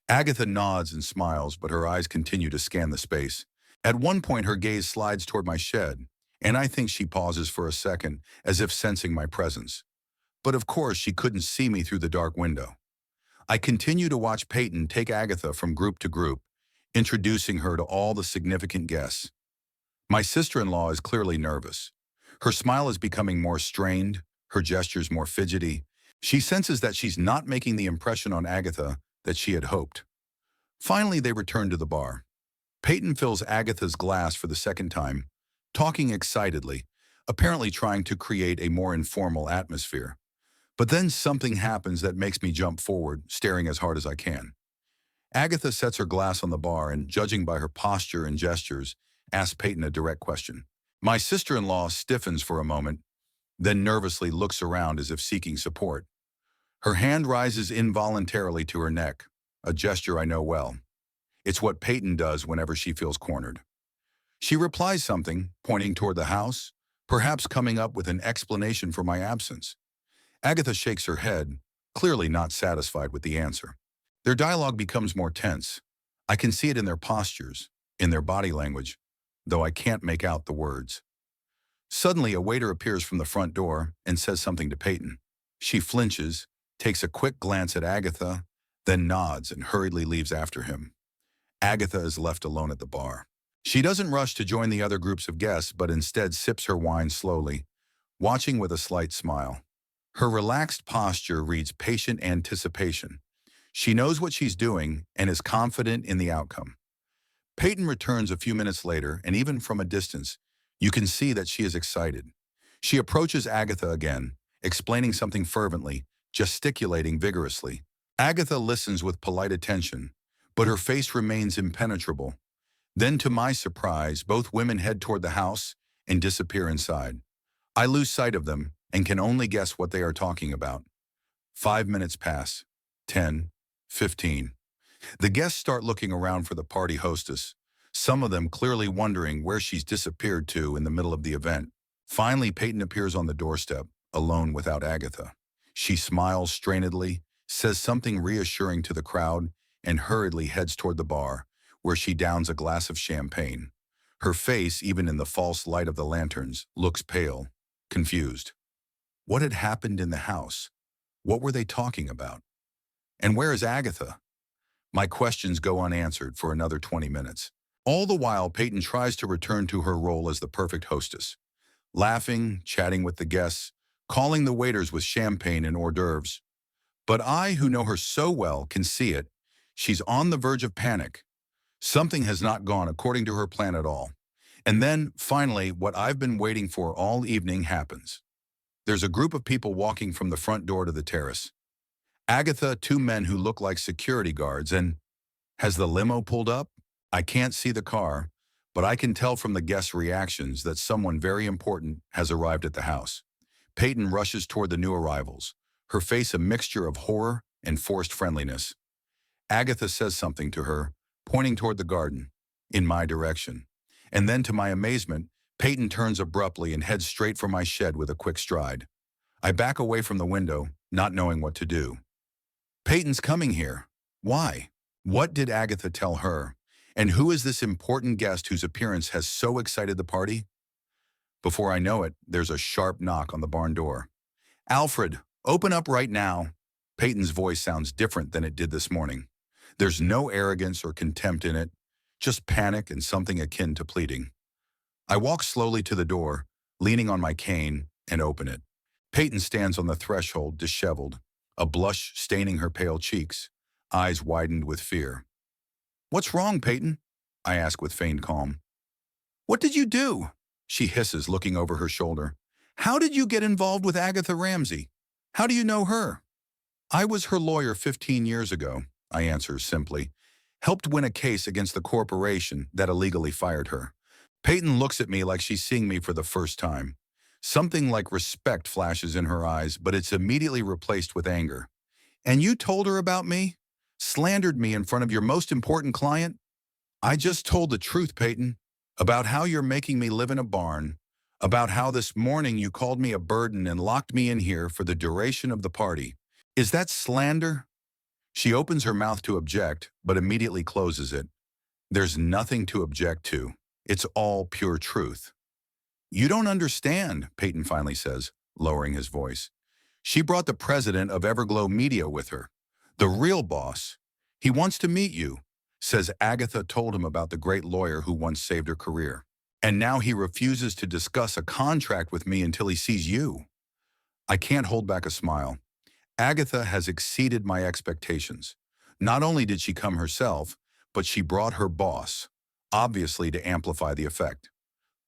S1: Agatha nods and smiles, but her eyes continue to scan the space. At one point, her gaze slides toward my shed, and I think she pauses for a second, as if sensing my presence. But of course, she couldn't see me through the dark window. I continue to watch Peyton take Agatha from group to group, introducing her to all the significant guests. My sister-in-law is clearly nervous. Her smile is becoming more strained, her gestures more fidgety. She senses that she's not making the impression on Agatha that she had hoped. Finally, they return to the bar. Peyton fills Agatha's glass for the second time, talking excitedly, apparently trying to create a more informal atmosphere. But then something happens that makes me jump forward, staring as hard as I can. Agatha sets her glass on the bar and, judging by her posture and gestures, asks Peyton a direct question. My sister-in-law stiffens for a moment, then nervously looks around as if seeking support. Her hand rises involuntarily to her neck, a gesture I know well. It's what Peyton does whenever she feels cornered. She replies something, pointing toward the house, perhaps coming up with an explanation for my absence. Agatha shakes her head, clearly not satisfied with the answer. Their dialogue becomes more tense. I can see it in their postures, in their body language, though I can't make out the words. Suddenly, a waiter appears from the front door and says something to Peyton. She flinches, takes a quick glance at Agatha, then nods and hurriedly leaves after him. Agatha is left alone at the bar. She doesn't rush to join the other groups of guests, but instead sips her wine slowly, watching with a slight smile. Her relaxed posture reads patient anticipation. She knows what she's doing and is confident in the outcome. Peyton returns a few minutes later, and even from a distance, you can see that she is excited. She approaches Agatha again, explaining something fervently, gesticulating vigorously. Agatha listens with polite attention, but her face remains impenetrable. Then, to my surprise, both women head toward the house and disappear inside. I lose sight of them and can only guess what they are talking about. 5 minutes pass. 10, 15. The guests start looking around for the party hostess, some of them clearly wondering where she's disappeared to in the middle of the event. Finally, Peyton appears on the doorstep, alone without Agatha. She smiles strainedly, says something reassuring to the crowd, and hurriedly heads toward the bar, where she downs a glass of champagne. Her face, even in the false light of the lanterns, looks pale, confused. What had happened in the house? What were they talking about? And where is Agatha? My questions go unanswered for another 20 minutes. All the while, Peyton tries to return to her role as the perfect hostess, laughing, chatting with the guests, calling the waiters with champagne and hors d'oeuvres. But I, who know her so well, can see it. She's on the verge of panic. Something has not gone according to her plan at all. And then, finally, what I've been waiting for all evening happens. There's a group of people walking from the front door to the terrace. Agatha, two men who look like security guards, and has the limo pulled up? I can't see the car, but I can tell from the guests' reactions that someone very important has arrived at the house. Peyton rushes toward the new arrivals, her face a mixture of horror and forced friendliness. Agatha says something to her, pointing toward the garden, in my direction. And then, to my amazement, Peyton turns abruptly and heads straight for my shed with a quick stride. I back away from the window, not knowing what to do. Peyton's coming here. Why? What did Agatha tell her? And who is this important guest whose appearance has so excited the party? Before I know it, there's a sharp knock on the barn door. Alfred, open up right now. Peyton's voice sounds different than it did this morning. There's no arrogance or contempt in it, just panic and something akin to pleading. I walk slowly to the door, leaning on my cane, and open it. Peyton stands on the threshold, disheveled, a blush staining her pale cheeks, eyes widened with fear. What's wrong, Peyton? I ask with feigned calm. What did you do? She hisses, looking over her shoulder. How did you get involved with Agatha Ramsey? How do you know her? I was her lawyer 15 years ago, I answer simply. Helped win a case against the corporation that illegally fired her. Peyton looks at me like she's seeing me for the first time. Something like respect flashes in her eyes, but it's immediately replaced with anger. And you told her about me? Slandered me in front of your most important client? I just told the truth, Peyton, about how you're making me live in a barn, about how this morning you called me a burden and locked me in here for the duration of the party. Is that slander? She opens her mouth to object, but immediately closes it. There's nothing to object to. It's all pure truth. You don't understand, Peyton finally says, lowering his voice. She brought the president of Everglow Media with her, the real boss. He wants to meet you, says Agatha told him about the great lawyer who once saved her career. And now he refuses to discuss a contract with me until he sees you. I can't hold back a smile. Agatha has exceeded my expectations. Not only did she come herself, but she brought her boss, obviously to amplify the effect.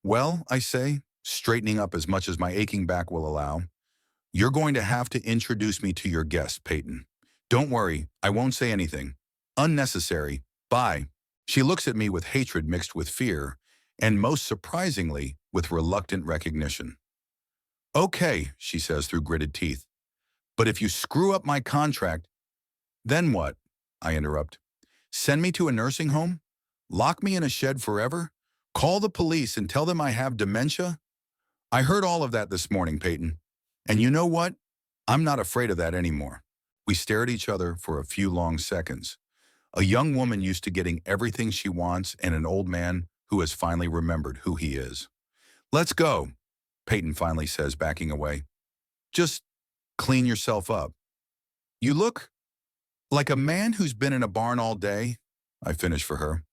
S1: Well, I say, straightening up as much as my aching back will allow, you're going to have to introduce me to your guest, Peyton. Don't worry, I won't say anything. Unnecessary. Bye. She looks at me with hatred mixed with fear, and most surprisingly, with reluctant recognition. Okay, she says through gritted teeth. But if you screw up my contract, then what? I interrupt. Send me to a nursing home? Lock me in a shed forever? Call the police and tell them I have dementia? I heard all of that this morning, Peyton. And you know what? I'm not afraid of that anymore. We stare at each other for a few long seconds. A young woman used to getting everything she wants and an old man who has finally remembered who he is. Let's go, Peyton finally says, backing away. Just clean yourself up. You look like a man who's been in a barn all day, I finish for her.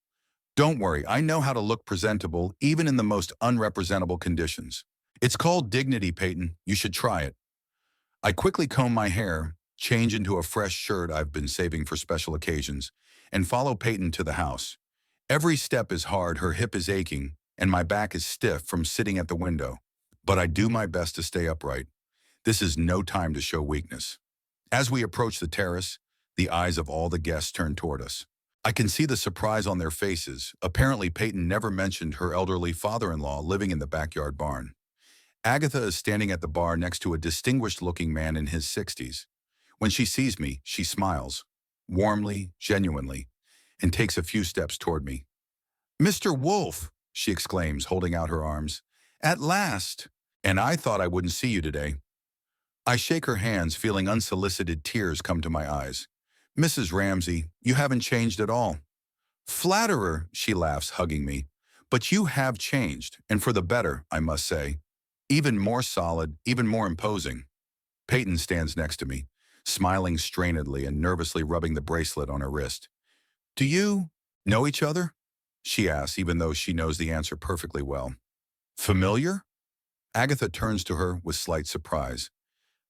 S1: Don't worry, I know how to look presentable even in the most unrepresentable conditions. It's called dignity, Peyton. You should try it. I quickly comb my hair, change into a fresh shirt I've been saving for special occasions, and follow Peyton to the house. Every step is hard, her hip is aching, and my back is stiff from sitting at the window. But I do my best to stay upright. This is no time to show weakness. As we approach the terrace, the eyes of all the guests turn toward us. I can see the surprise on their faces. Apparently, Peyton never mentioned her elderly father-in-law living in the backyard barn. Agatha is standing at the bar next to a distinguished-looking man in his 60s. When she sees me, she smiles, warmly, genuinely, and takes a few steps toward me. Mr. Wolf, she exclaims, holding out her arms. At last! And I thought I wouldn't see you today. I shake her hands, feeling unsolicited tears come to my eyes. Mrs. Ramsey, you haven't changed at all. Flatterer, she laughs, hugging me. But you have changed, and for the better, I must say. Even more solid, even more imposing. Peyton stands next to me, smiling strainedly and nervously rubbing the bracelet on her wrist. Do you know each other? She asks, even though she knows the answer perfectly well. Familiar? Agatha turns to her with slight surprise.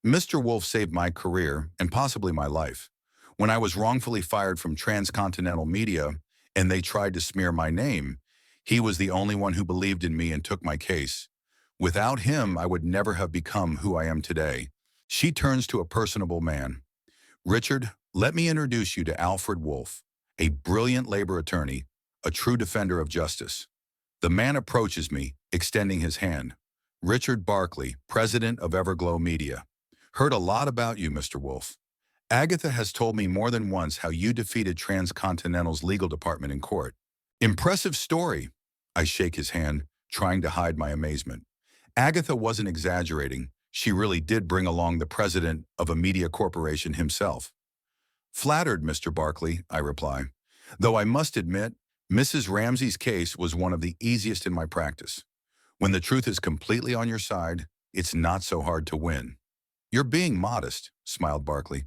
S1: Mr. Wolf saved my career and possibly my life. When I was wrongfully fired from Transcontinental Media and they tried to smear my name, he was the only one who believed in me and took my case. Without him, I would never have become who I am today. She turns to a personable man. Richard, let me introduce you to Alfred Wolf, a brilliant labor attorney, a true defender of justice. The man approaches me, extending his hand. Richard Barkley, president of Everglow Media. Heard a lot about you, Mr. Wolf. Agatha has told me more than once how you defeated Transcontinental's legal department in court. Impressive story. I shake his hand, trying to hide my amazement. Agatha wasn't exaggerating. She really did bring along the president of a media corporation himself. Flattered, Mr. Barkley, I reply. Though I must admit, Mrs. Ramsey's case was one of the easiest in my practice. When the truth is completely on your side, it's not so hard to win. You're being modest, smiled Barkley.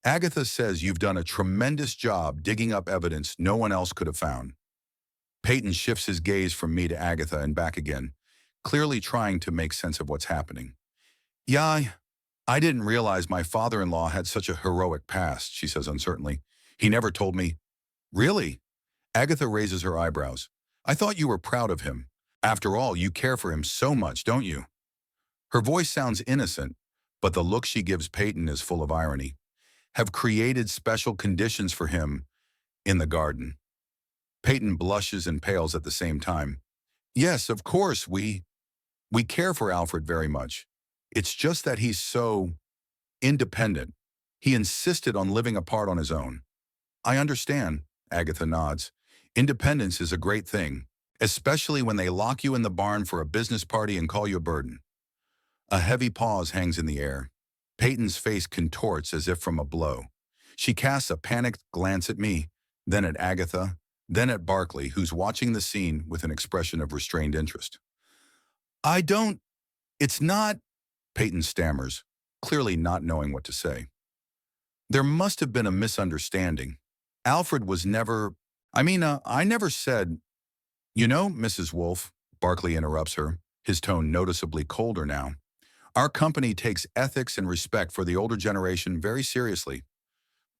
S1: Agatha says you've done a tremendous job digging up evidence no one else could have found. Peyton shifts his gaze from me to Agatha and back again, clearly trying to make sense of what's happening. Yeah, I didn't realize my father-in-law had such a heroic past, she says uncertainly. He never told me. Really? Agatha raises her eyebrows. I thought you were proud of him. After all, you care for him so much, don't you? Her voice sounds innocent, but the look she gives Peyton is full of irony. Have created special conditions for him in the garden. Peyton blushes and pales at the same time. Yes, of course, we care for Alfred very much. It's just that he's so independent. He insisted on living apart on his own. I understand, Agatha nods. Independence is a great thing, especially when they lock you in the barn for a business party and call you a burden. A heavy pause hangs in the air. Peyton's face contorts as if from a blow. She casts a panicked glance at me, then at Agatha, then at Barkley, who's watching the scene with an expression of restrained interest. I don't, it's not, Peyton stammers, clearly not knowing what to say. There must have been a misunderstanding. Alfred was never, I never said, Mrs. Wolfe, Barkley interrupts her, his tone noticeably colder now. Our company takes ethics and respect for the older generation very seriously.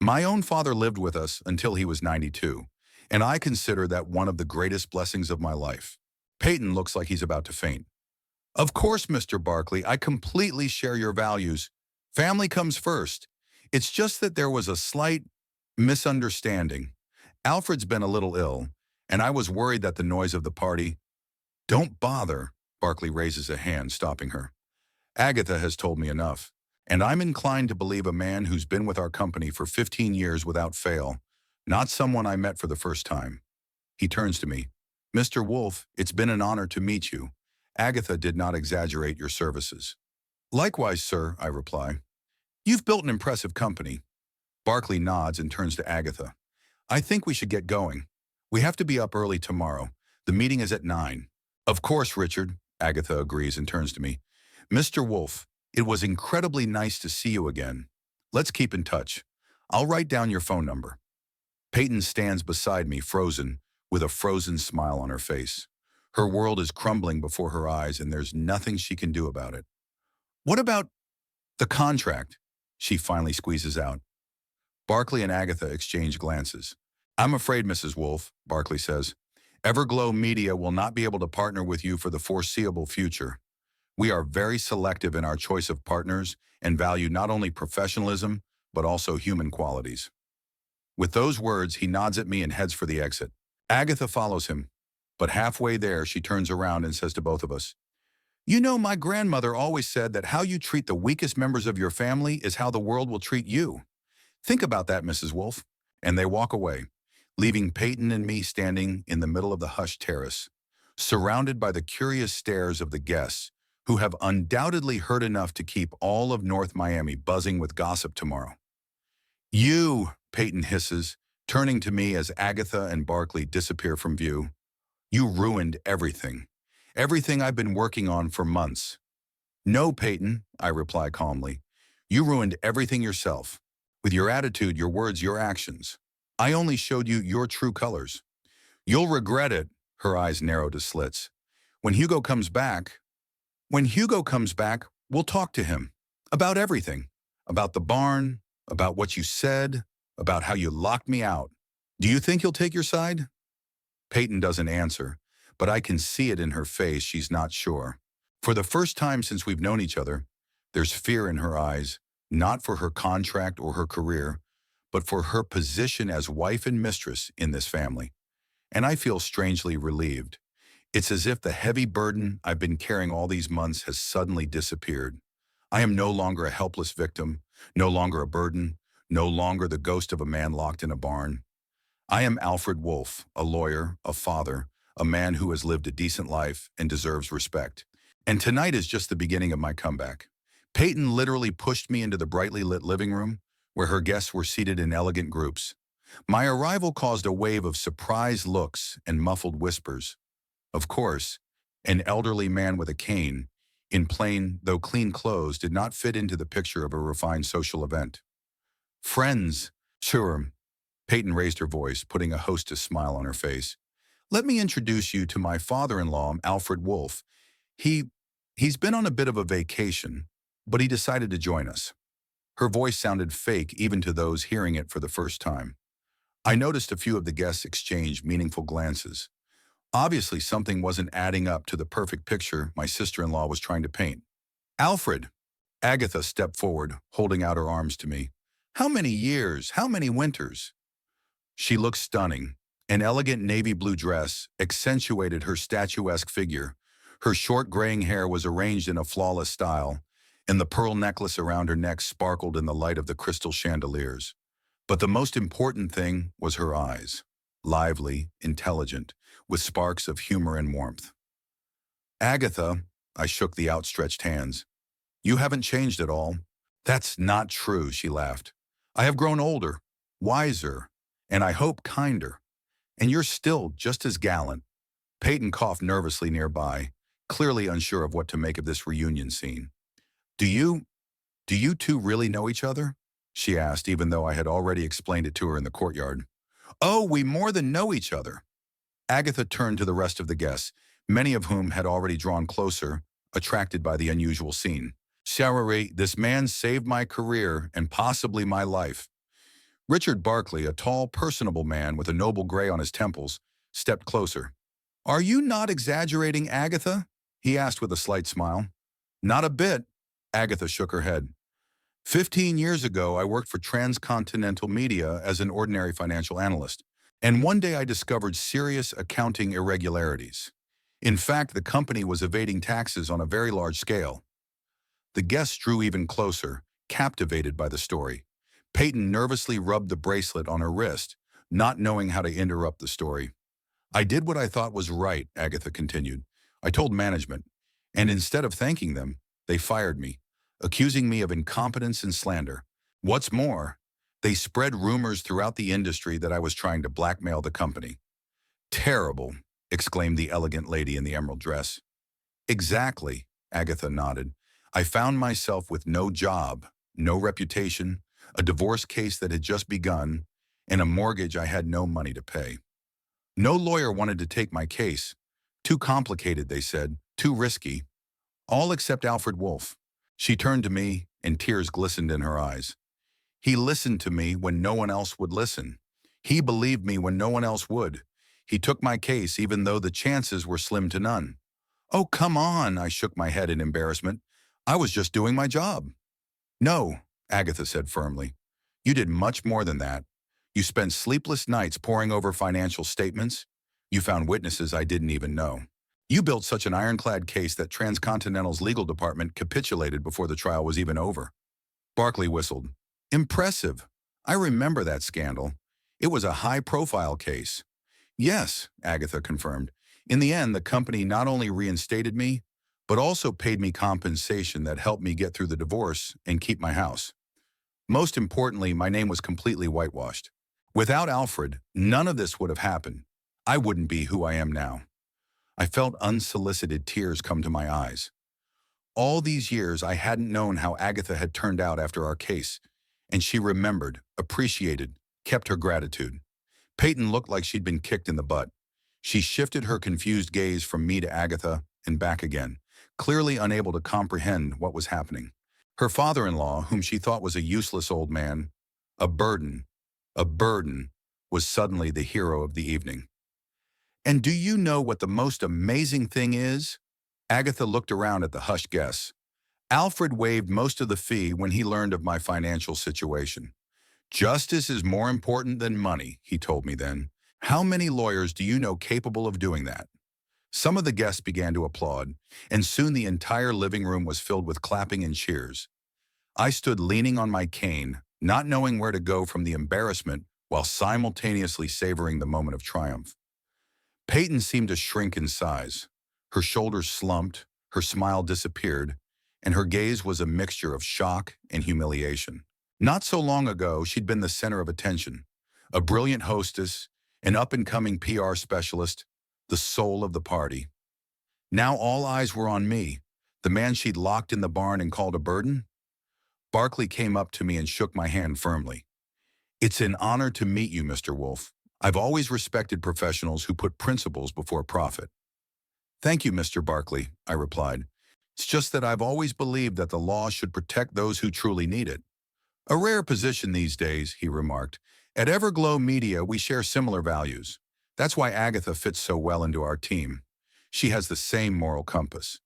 S1: My own father lived with us until he was 92, and I consider that one of the greatest blessings of my life. Peyton looks like he's about to faint. Of course, Mr. Barkley, I completely share your values. Family comes first. It's just that there was a slight misunderstanding. Alfred's been a little ill, and I was worried that the noise of the party— Don't bother, Barkley raises a hand, stopping her. Agatha has told me enough, and I'm inclined to believe a man who's been with our company for 15 years without fail, not someone I met for the first time. He turns to me. Mr. Wolfe, it's been an honor to meet you. Agatha did not exaggerate your services. Likewise, sir, I reply. You've built an impressive company. Barkley nods and turns to Agatha. I think we should get going. We have to be up early tomorrow. The meeting is at 9. Of course, Richard, Agatha agrees and turns to me. Mr. Wolfe, it was incredibly nice to see you again. Let's keep in touch. I'll write down your phone number. Peyton stands beside me, frozen, with a frozen smile on her face. Her world is crumbling before her eyes, and there's nothing she can do about it. What about the contract? She finally squeezes out. Barkley and Agatha exchange glances. I'm afraid, Mrs. Wolfe, Barkley says, Everglow Media will not be able to partner with you for the foreseeable future. We are very selective in our choice of partners and value not only professionalism, but also human qualities. With those words, he nods at me and heads for the exit. Agatha follows him, but halfway there, she turns around and says to both of us, my grandmother always said that how you treat the weakest members of your family is how the world will treat you. Think about that, Mrs. Wolfe. And they walk away, leaving Peyton and me standing in the middle of the hushed terrace, surrounded by the curious stares of the guests, who have undoubtedly heard enough to keep all of North Miami buzzing with gossip tomorrow. You, Peyton hisses, turning to me as Agatha and Barkley disappear from view. You ruined everything. Everything I've been working on for months. No, Peyton, I reply calmly. You ruined everything yourself. With your attitude, your words, your actions. I only showed you your true colors. You'll regret it, her eyes narrow to slits. When Hugo comes back, we'll talk to him. About everything. About the barn, about what you said, about how you locked me out. Do you think he'll take your side? Peyton doesn't answer, but I can see it in her face she's not sure. For the first time since we've known each other, there's fear in her eyes, not for her contract or her career, but for her position as wife and mistress in this family. And I feel strangely relieved. It's as if the heavy burden I've been carrying all these months has suddenly disappeared. I am no longer a helpless victim, no longer a burden, no longer the ghost of a man locked in a barn. I am Alfred Wolfe, a lawyer, a father, a man who has lived a decent life and deserves respect. And tonight is just the beginning of my comeback. Peyton literally pushed me into the brightly lit living room, where her guests were seated in elegant groups. My arrival caused a wave of surprised looks and muffled whispers. Of course, an elderly man with a cane, in plain though clean clothes, did not fit into the picture of a refined social event. Friends, sure, Peyton raised her voice, putting a hostess smile on her face. Let me introduce you to my father-in-law, Alfred Wolfe. He's been on a bit of a vacation, but he decided to join us. Her voice sounded fake even to those hearing it for the first time. I noticed a few of the guests exchange meaningful glances. Obviously, something wasn't adding up to the perfect picture my sister-in-law was trying to paint. Alfred, Agatha stepped forward, holding out her arms to me. How many years, how many winters? She looked stunning. An elegant navy blue dress accentuated her statuesque figure. Her short graying hair was arranged in a flawless style, and the pearl necklace around her neck sparkled in the light of the crystal chandeliers. But the most important thing was her eyes, lively, intelligent, with sparks of humor and warmth. "Agatha," I shook the outstretched hands, "you haven't changed at all." "That's not true," she laughed. "I have grown older, wiser, and I hope kinder. And you're still just as gallant." Peyton coughed nervously nearby, clearly unsure of what to make of this reunion scene. "Do you, do you two really know each other?" she asked, even though I had already explained it to her in the courtyard. "Oh, we more than know each other." Agatha turned to the rest of the guests, many of whom had already drawn closer, attracted by the unusual scene. "Sarari, this man saved my career and possibly my life." Richard Barkley, a tall, personable man with a noble gray on his temples, stepped closer. "Are you not exaggerating, Agatha?" he asked with a slight smile. "Not a bit." Agatha shook her head. 15 years ago, I worked for Transcontinental Media as an ordinary financial analyst, and one day I discovered serious accounting irregularities. In fact, the company was evading taxes on a very large scale. The guests drew even closer, captivated by the story. Peyton nervously rubbed the bracelet on her wrist, not knowing how to interrupt the story. "I did what I thought was right," Agatha continued. "I told management, and instead of thanking them, they fired me, accusing me of incompetence and slander. What's more, they spread rumors throughout the industry that I was trying to blackmail the company." "Terrible," exclaimed the elegant lady in the emerald dress. "Exactly," Agatha nodded. "I found myself with no job, no reputation, a divorce case that had just begun, and a mortgage I had no money to pay. No lawyer wanted to take my case. Too complicated, they said, too risky. All except Alfred Wolf." She turned to me, and tears glistened in her eyes. "He listened to me when no one else would listen. He believed me when no one else would. He took my case even though the chances were slim to none." "Oh, come on," I shook my head in embarrassment. "I was just doing my job." "No," Agatha said firmly. "You did much more than that. You spent sleepless nights poring over financial statements. You found witnesses I didn't even know. You built such an ironclad case that Transcontinental's legal department capitulated before the trial was even over." Barkley whistled. "Impressive. I remember that scandal. It was a high-profile case." "Yes," Agatha confirmed. "In the end, the company not only reinstated me, but also paid me compensation that helped me get through the divorce and keep my house. Most importantly, my name was completely whitewashed. Without Alfred, none of this would have happened. I wouldn't be who I am now." I felt unsolicited tears come to my eyes. All these years, I hadn't known how Agatha had turned out after our case, and she remembered, appreciated, kept her gratitude. Peyton looked like she'd been kicked in the butt. She shifted her confused gaze from me to Agatha and back again, clearly unable to comprehend what was happening. Her father-in-law, whom she thought was a useless old man, a burden, was suddenly the hero of the evening. "And do you know what the most amazing thing is?" Agatha looked around at the hushed guests. "Alfred waived most of the fee when he learned of my financial situation. Justice is more important than money," he told me then. "How many lawyers do you know capable of doing that?" Some of the guests began to applaud, and soon the entire living room was filled with clapping and cheers. I stood leaning on my cane, not knowing where to go from the embarrassment while simultaneously savoring the moment of triumph. Peyton seemed to shrink in size. Her shoulders slumped, her smile disappeared, and her gaze was a mixture of shock and humiliation. Not so long ago, she'd been the center of attention, a brilliant hostess, an up-and-coming PR specialist, the soul of the party. Now all eyes were on me, the man she'd locked in the barn and called a burden. Barkley came up to me and shook my hand firmly. "It's an honor to meet you, Mr. Wolf. I've always respected professionals who put principles before profit." "Thank you, Mr. Barkley," I replied. "It's just that I've always believed that the law should protect those who truly need it." "A rare position these days," he remarked. "At Everglow Media, we share similar values. That's why Agatha fits so well into our team. She has the same moral compass."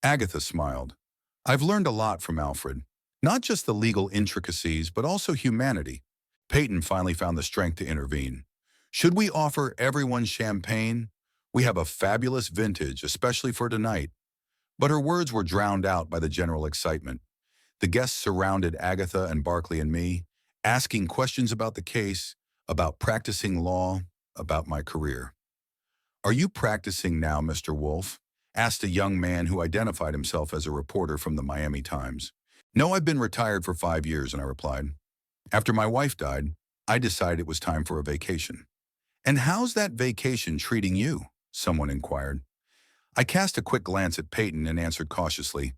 S1: Agatha smiled. "I've learned a lot from Alfred. Not just the legal intricacies, but also humanity." Peyton finally found the strength to intervene. "Should we offer everyone champagne? We have a fabulous vintage, especially for tonight." But her words were drowned out by the general excitement. The guests surrounded Agatha and Barkley and me, asking questions about the case, about practicing law, about my career. "Are you practicing now, Mr. Wolf?" asked a young man who identified himself as a reporter from the Miami Times. "No, I've been retired for 5 years," and I replied. "After my wife died, I decided it was time for a vacation." "And how's that vacation treating you?" someone inquired. I cast a quick glance at Peyton and answered cautiously,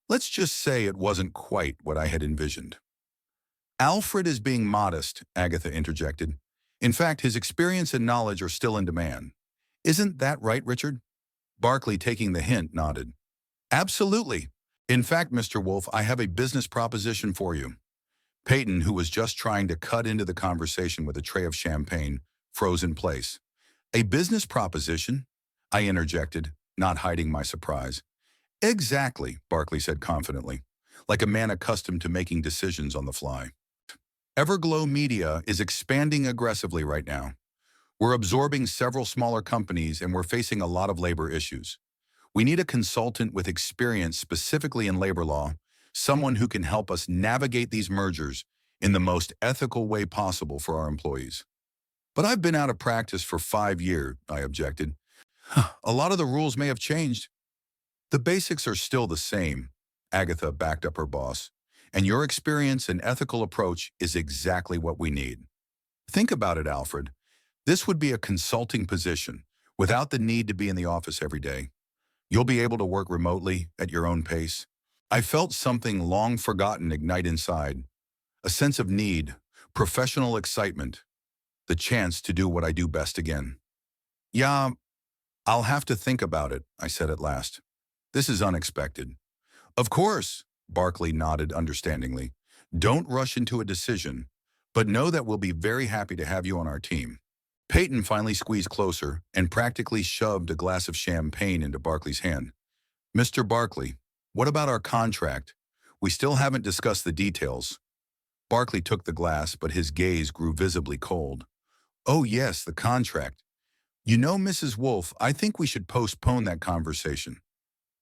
S1: "Let's just say it wasn't quite what I had envisioned." "Alfred is being modest," Agatha interjected. "In fact, his experience and knowledge are still in demand. Isn't that right, Richard?" Barkley, taking the hint, nodded. "Absolutely. In fact, Mr. Wolf, I have a business proposition for you." Peyton, who was just trying to cut into the conversation with a tray of champagne, froze in place. "A business proposition?" I interjected, not hiding my surprise. "Exactly," Barkley said confidently, like a man accustomed to making decisions on the fly. "Everglow Media is expanding aggressively right now. We're absorbing several smaller companies and we're facing a lot of labor issues. We need a consultant with experience specifically in labor law, someone who can help us navigate these mergers in the most ethical way possible for our employees." "But I've been out of practice for 5 years, I objected. "A lot of the rules may have changed." "The basics are still the same," Agatha backed up her boss. "And your experience and ethical approach is exactly what we need. Think about it, Alfred. This would be a consulting position without the need to be in the office every day. You'll be able to work remotely at your own pace." I felt something long forgotten ignite inside, a sense of need, professional excitement, the chance to do what I do best again. "Yeah, I'll have to think about it," I said at last. "This is unexpected." "Of course," Barkley nodded understandingly. "Don't rush into a decision, but know that we'll be very happy to have you on our team." Peyton finally squeezed closer and practically shoved a glass of champagne into Barkley's hand. "Mr. Barkley, what about our contract? We still haven't discussed the details." Barkley took the glass, but his gaze grew visibly cold. "Oh yes, the contract. You know, Mrs. Wolf, I think we should postpone that conversation."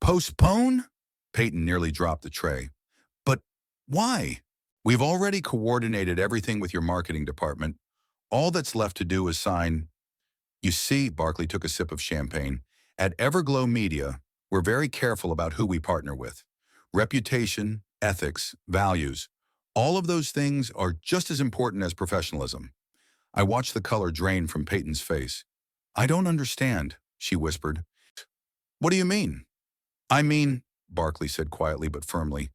S1: "Postpone?" Peyton nearly dropped the tray. "But why?" "We've already coordinated everything with your marketing department. All that's left to do is sign." "You see," Barkley took a sip of champagne, "at Everglow Media, we're very careful about who we partner with. Reputation, ethics, values, all of those things are just as important as professionalism." I watched the color drain from Peyton's face. "I don't understand," she whispered. "What do you mean?" "I mean," Barkley said quietly but firmly,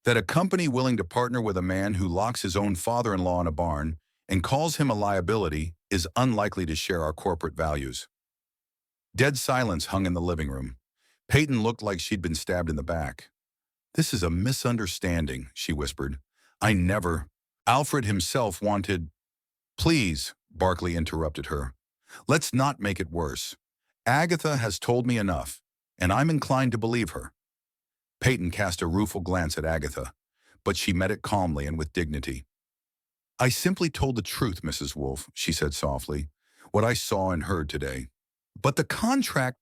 S1: "that a company willing to partner with a man who locks his own father-in-law in a barn and calls him a liability is unlikely to share our corporate values." Dead silence hung in the living room. Peyton looked like she'd been stabbed in the back. "This is a misunderstanding," she whispered. "I never—" "Alfred himself wanted—" "Please," Barkley interrupted her. "Let's not make it worse. Agatha has told me enough, and I'm inclined to believe her." Peyton cast a rueful glance at Agatha, but she met it calmly and with dignity. "I simply told the truth, Mrs. Wolf," she said softly, "what I saw and heard today." "But the contract—"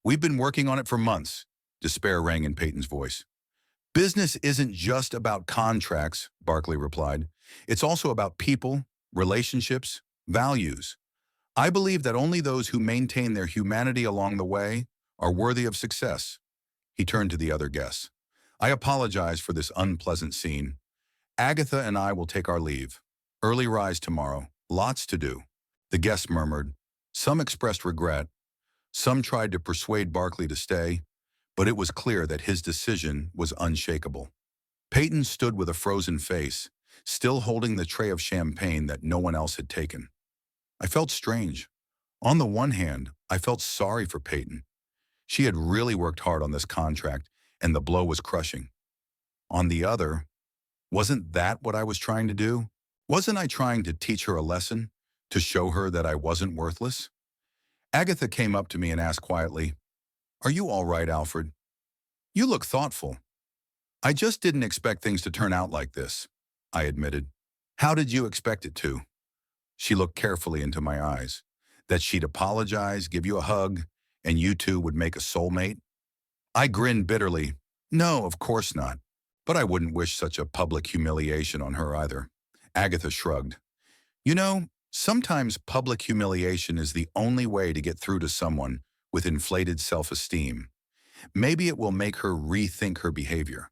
S1: "We've been working on it for months," despair rang in Peyton's voice. "Business isn't just about contracts," Barkley replied. "It's also about people, relationships, values. I believe that only those who maintain their humanity along the way are worthy of success." He turned to the other guests. "I apologize for this unpleasant scene. Agatha and I will take our leave. Early rise tomorrow. Lots to do." The guests murmured. Some expressed regret. Some tried to persuade Barkley to stay, but it was clear that his decision was unshakable. Peyton stood with a frozen face, still holding the tray of champagne that no one else had taken. I felt strange. On the one hand, I felt sorry for Peyton. She had really worked hard on this contract, and the blow was crushing. On the other, wasn't that what I was trying to do? Wasn't I trying to teach her a lesson, to show her that I wasn't worthless? Agatha came up to me and asked quietly, "Are you all right, Alfred? You look thoughtful." "I just didn't expect things to turn out like this," I admitted. "How did you expect it to?" She looked carefully into my eyes. "That she'd apologize, give you a hug, and you two would make a soulmate?" I grinned bitterly. "No, of course not. But I wouldn't wish such a public humiliation on her either. Agatha shrugged. You know, sometimes public humiliation is the only way to get through to someone with inflated self-esteem. Maybe it will make her rethink her behavior.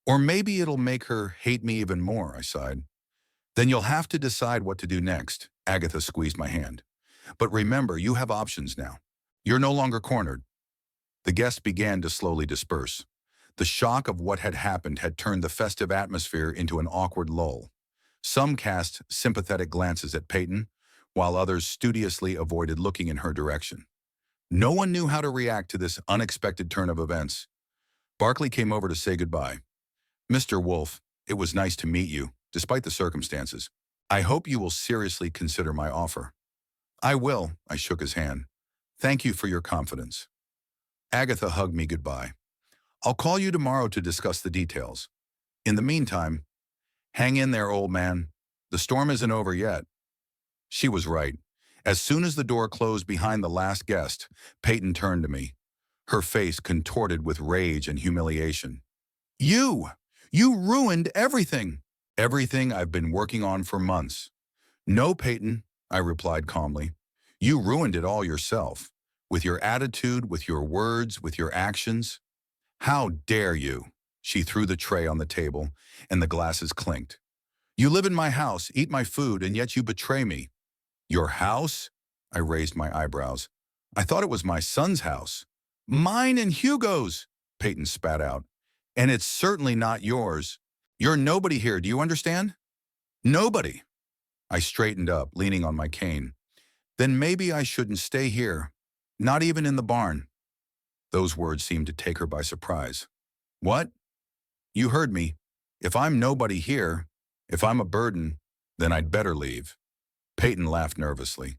S1: Or maybe it'll make her hate me even more, I sighed. Then you'll have to decide what to do next. Agatha squeezed my hand. But remember, you have options now. You're no longer cornered. The guests began to slowly disperse. The shock of what had happened had turned the festive atmosphere into an awkward lull. Some cast sympathetic glances at Peyton, while others studiously avoided looking in her direction. No one knew how to react to this unexpected turn of events. Barkley came over to say goodbye. Mr. Wolf, it was nice to meet you, despite the circumstances. I hope you will seriously consider my offer. I will, I shook his hand. Thank you for your confidence. Agatha hugged me goodbye. I'll call you tomorrow to discuss the details. In the meantime, hang in there, old man. The storm isn't over yet. She was right. As soon as the door closed behind the last guest, Peyton turned to me, her face contorted with rage and humiliation. You! You ruined everything! Everything I've been working on for months. No, Peyton, I replied calmly. You ruined it all yourself. With your attitude, with your words, with your actions. How dare you? She threw the tray on the table, and the glasses clinked. You live in my house, eat my food, and yet you betray me. Your house? I raised my eyebrows. I thought it was my son's house. Mine and Hugo's, Peyton spat out. And it's certainly not yours. You're nobody here, do you understand? Nobody. I straightened up, leaning on my cane. Then maybe I shouldn't stay here, not even in the barn. Those words seemed to take her by surprise. What? You heard me. If I'm nobody here, if I'm a burden, then I'd better leave. Peyton laughed nervously.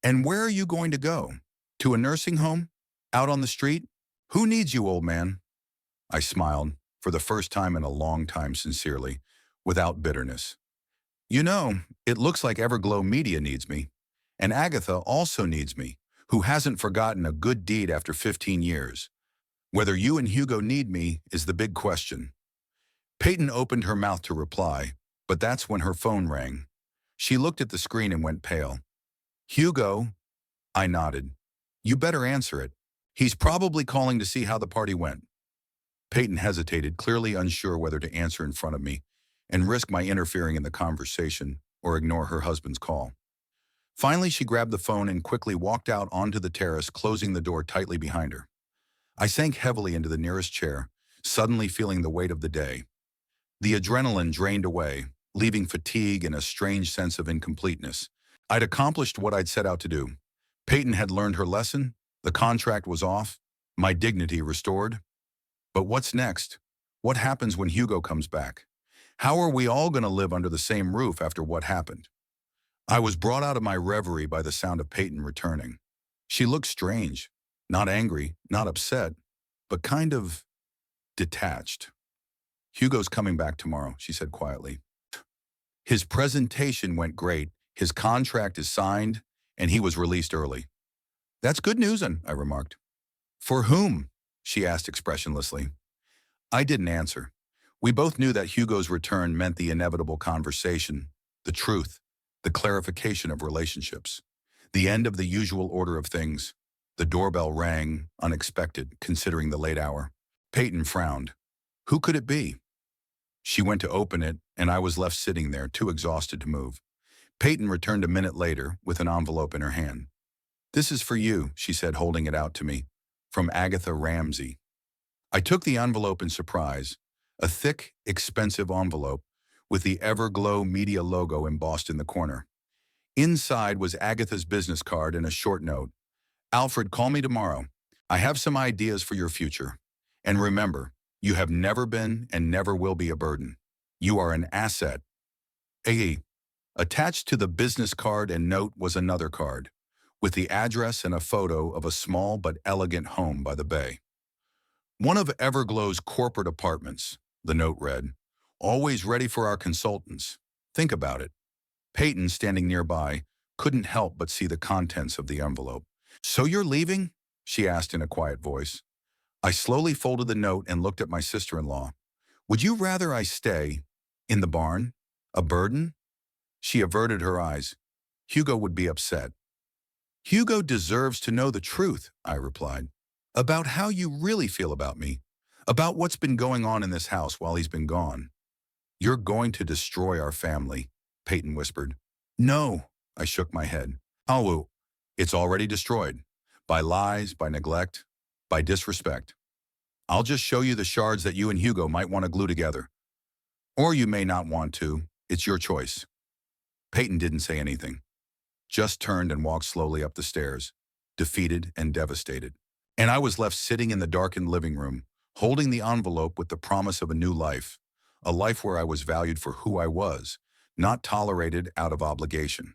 S1: And where are you going to go? To a nursing home? Out on the street? Who needs you, old man? I smiled, for the first time in a long time sincerely, without bitterness. You know, it looks like Everglow Media needs me. And Agatha also needs me, who hasn't forgotten a good deed after 15 years. Whether you and Hugo need me is the big question. Peyton opened her mouth to reply, but that's when her phone rang. She looked at the screen and went pale. Hugo? I nodded. You better answer it. He's probably calling to see how the party went. Peyton hesitated, clearly unsure whether to answer in front of me and risk my interfering in the conversation or ignore her husband's call. Finally, she grabbed the phone and quickly walked out onto the terrace, closing the door tightly behind her. I sank heavily into the nearest chair, suddenly feeling the weight of the day. The adrenaline drained away, leaving fatigue and a strange sense of incompleteness. I'd accomplished what I'd set out to do. Peyton had learned her lesson, the contract was off, my dignity restored. But what's next? What happens when Hugo comes back? How are we all going to live under the same roof after what happened? I was brought out of my reverie by the sound of Peyton returning. She looked strange, not angry, not upset, but kind of detached. Hugo's coming back tomorrow, she said quietly. His presentation went great, his contract is signed, and he was released early. That's good news, I remarked. For whom? She asked expressionlessly. I didn't answer. We both knew that Hugo's return meant the inevitable conversation, the truth, the clarification of relationships, the end of the usual order of things. The doorbell rang, unexpected, considering the late hour. Peyton frowned. Who could it be? She went to open it, and I was left sitting there, too exhausted to move. Peyton returned a minute later with an envelope in her hand. This is for you, she said, holding it out to me. From Agatha Ramsey. I took the envelope in surprise, a thick, expensive envelope with the Everglow Media logo embossed in the corner. Inside was Agatha's business card and a short note. Alfred, call me tomorrow. I have some ideas for your future. And remember, you have never been and never will be a burden. You are an asset. Attached to the business card and note was another card, with the address and a photo of a small but elegant home by the bay. One of Everglow's corporate apartments, the note read, always ready for our consultants. Think about it. Peyton, standing nearby, couldn't help but see the contents of the envelope. So you're leaving? She asked in a quiet voice. I slowly folded the note and looked at my sister-in-law. Would you rather I stay in the barn? A burden? She averted her eyes. Hugo would be upset. Hugo deserves to know the truth, I replied, about how you really feel about me, about what's been going on in this house while he's been gone. You're going to destroy our family, Peyton whispered. No, I shook my head. Oh, it's already destroyed. By lies, by neglect, by disrespect. I'll just show you the shards that you and Hugo might want to glue together. Or you may not want to. It's your choice. Peyton didn't say anything, just turned and walked slowly up the stairs, defeated and devastated. And I was left sitting in the darkened living room, holding the envelope with the promise of a new life, a life where I was valued for who I was, not tolerated out of obligation.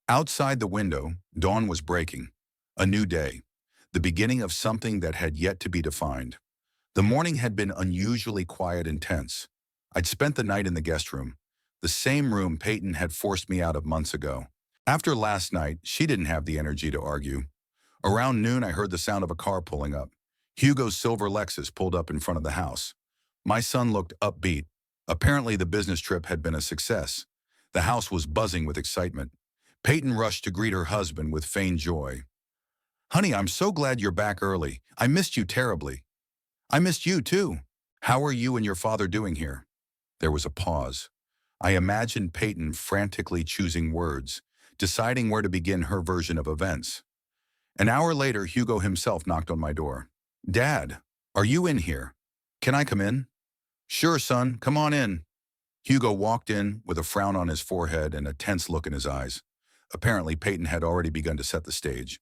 S1: Outside the window, dawn was breaking. A new day, the beginning of something that had yet to be defined. The morning had been unusually quiet and tense. I'd spent the night in the guest room, the same room Peyton had forced me out of months ago. After last night, she didn't have the energy to argue. Around noon, I heard the sound of a car pulling up. Hugo's silver Lexus pulled up in front of the house. My son looked upbeat. Apparently, the business trip had been a success. The house was buzzing with excitement. Peyton rushed to greet her husband with feigned joy. Honey, I'm so glad you're back early. I missed you terribly. I missed you too. How are you and your father doing here? There was a pause. I imagined Peyton frantically choosing words, deciding where to begin her version of events. An hour later, Hugo himself knocked on my door. Dad, are you in here? Can I come in? Sure, son, come on in. Hugo walked in with a frown on his forehead and a tense look in his eyes. Apparently, Peyton had already begun to set the stage.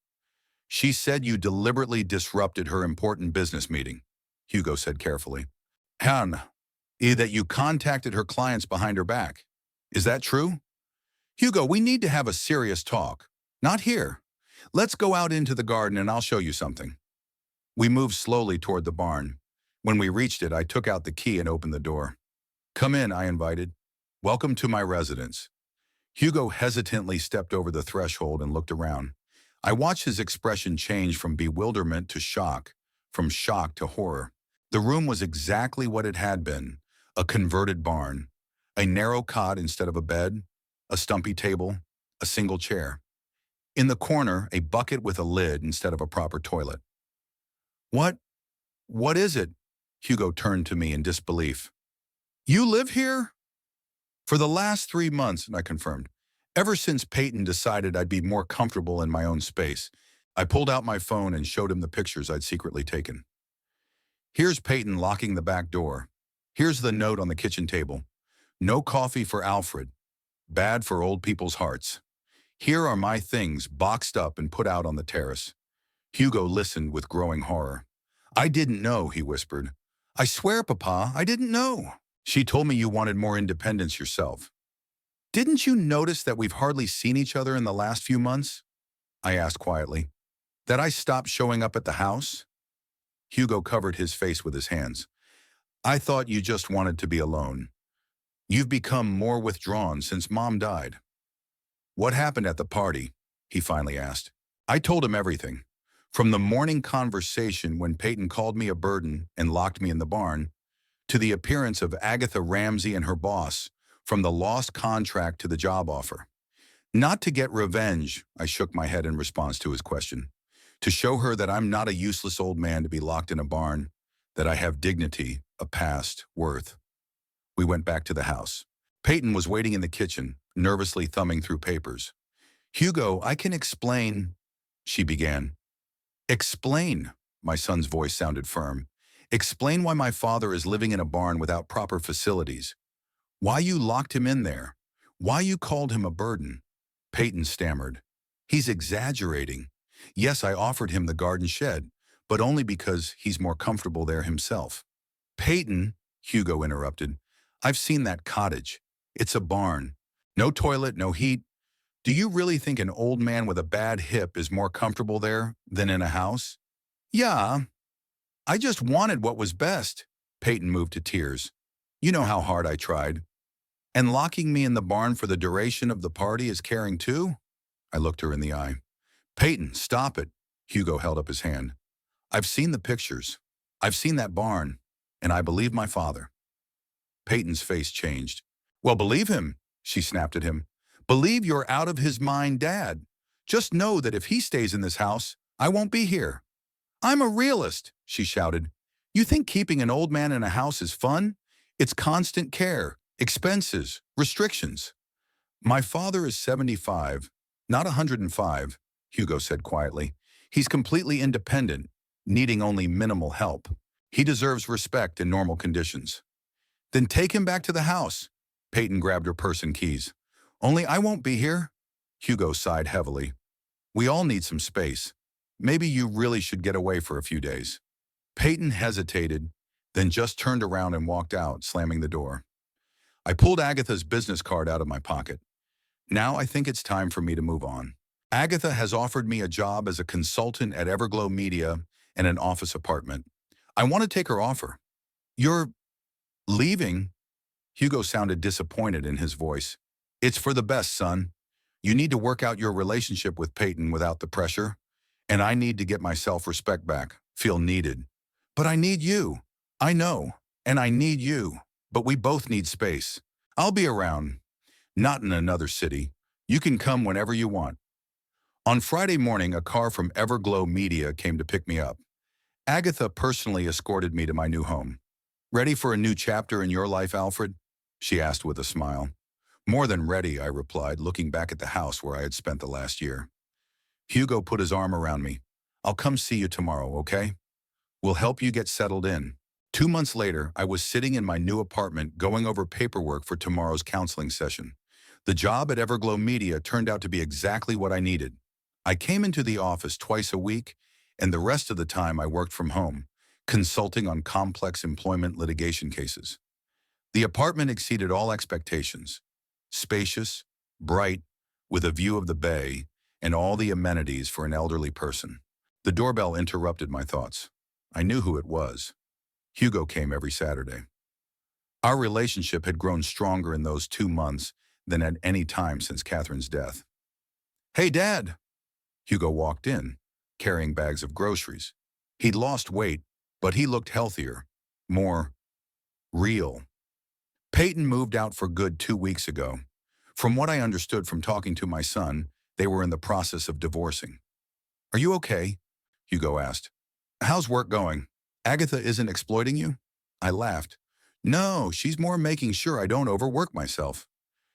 S1: She said you deliberately disrupted her important business meeting, Hugo said carefully. Han, that you contacted her clients behind her back. Is that true? Hugo, we need to have a serious talk. Not here. Let's go out into the garden and I'll show you something. We moved slowly toward the barn. When we reached it, I took out the key and opened the door. Come in, I invited. Welcome to my residence. Hugo hesitantly stepped over the threshold and looked around. I watched his expression change from bewilderment to shock, from shock to horror. The room was exactly what it had been, a converted barn. A narrow cot instead of a bed, a stumpy table, a single chair. In the corner, a bucket with a lid instead of a proper toilet. What is it? Hugo turned to me in disbelief. You live here? For the last 3 months, I confirmed. Ever since Peyton decided I'd be more comfortable in my own space, I pulled out my phone and showed him the pictures I'd secretly taken. Here's Peyton locking the back door. Here's the note on the kitchen table. No coffee for Alfred. Bad for old people's hearts. Here are my things boxed up and put out on the terrace. Hugo listened with growing horror. I didn't know, he whispered. I swear, Papa, I didn't know. She told me you wanted more independence yourself. Didn't you notice that we've hardly seen each other in the last few months? I asked quietly. That I stopped showing up at the house? Hugo covered his face with his hands. I thought you just wanted to be alone. You've become more withdrawn since Mom died. What happened at the party? He finally asked. I told him everything. From the morning conversation when Peyton called me a burden and locked me in the barn, to the appearance of Agatha Ramsey and her boss, from the lost contract to the job offer. Not to get revenge, I shook my head in response to his question. To show her that I'm not a useless old man to be locked in a barn, that I have dignity, a past, worth. We went back to the house. Peyton was waiting in the kitchen, nervously thumbing through papers. Hugo, I can explain, she began. Explain, my son's voice sounded firm. Explain why my father is living in a barn without proper facilities. Why you locked him in there. Why you called him a burden. Peyton stammered. He's exaggerating. Yes, I offered him the garden shed, but only because he's more comfortable there himself. Peyton, Hugo interrupted, I've seen that cottage. It's a barn. No toilet, no heat. Do you really think an old man with a bad hip is more comfortable there than in a house? Yeah. I just wanted what was best. Peyton moved to tears. You know how hard I tried. And locking me in the barn for the duration of the party is caring too? I looked her in the eye. Peyton, stop it. Hugo held up his hand. I've seen the pictures. I've seen that barn, and I believe my father. Peyton's face changed. Well, believe him, she snapped at him. Believe you're out of his mind, Dad. Just know that if he stays in this house, I won't be here. I'm a realist, she shouted. You think keeping an old man in a house is fun? It's constant care, expenses, restrictions. My father is 75, not 105, Hugo said quietly. He's completely independent, needing only minimal help. He deserves respect in normal conditions. Then take him back to the house. Peyton grabbed her purse and keys. Only I won't be here. Hugo sighed heavily. We all need some space. Maybe you really should get away for a few days. Peyton hesitated, then just turned around and walked out, slamming the door. I pulled Agatha's business card out of my pocket. Now I think it's time for me to move on. Agatha has offered me a job as a consultant at Everglow Media and an office apartment. I want to take her offer. You're leaving? Hugo sounded disappointed in his voice. It's for the best, son. You need to work out your relationship with Peyton without the pressure, and I need to get my self-respect back, feel needed. But I need you. I know, and I need you. But we both need space. I'll be around. Not in another city. You can come whenever you want. On Friday morning, a car from Everglow Media came to pick me up. Agatha personally escorted me to my new home. Ready for a new chapter in your life, Alfred? She asked with a smile. More than ready, I replied, looking back at the house where I had spent the last year. Hugo put his arm around me. I'll come see you tomorrow, okay? We'll help you get settled in. 2 months later, I was sitting in my new apartment going over paperwork for tomorrow's counseling session. The job at Everglow Media turned out to be exactly what I needed. I came into the office twice a week, and the rest of the time I worked from home, consulting on complex employment litigation cases. The apartment exceeded all expectations. Spacious, bright, with a view of the bay, and all the amenities for an elderly person. The doorbell interrupted my thoughts. I knew who it was. Hugo came every Saturday. Our relationship had grown stronger in those 2 months than at any time since Catherine's death. Hey, Dad! Hugo walked in, carrying bags of groceries. He'd lost weight, but he looked healthier, more real. Peyton moved out for good 2 weeks ago. From what I understood from talking to my son, they were in the process of divorcing. Are you okay? Hugo asked. How's work going? Agatha isn't exploiting you? I laughed. No, she's more making sure I don't overwork myself.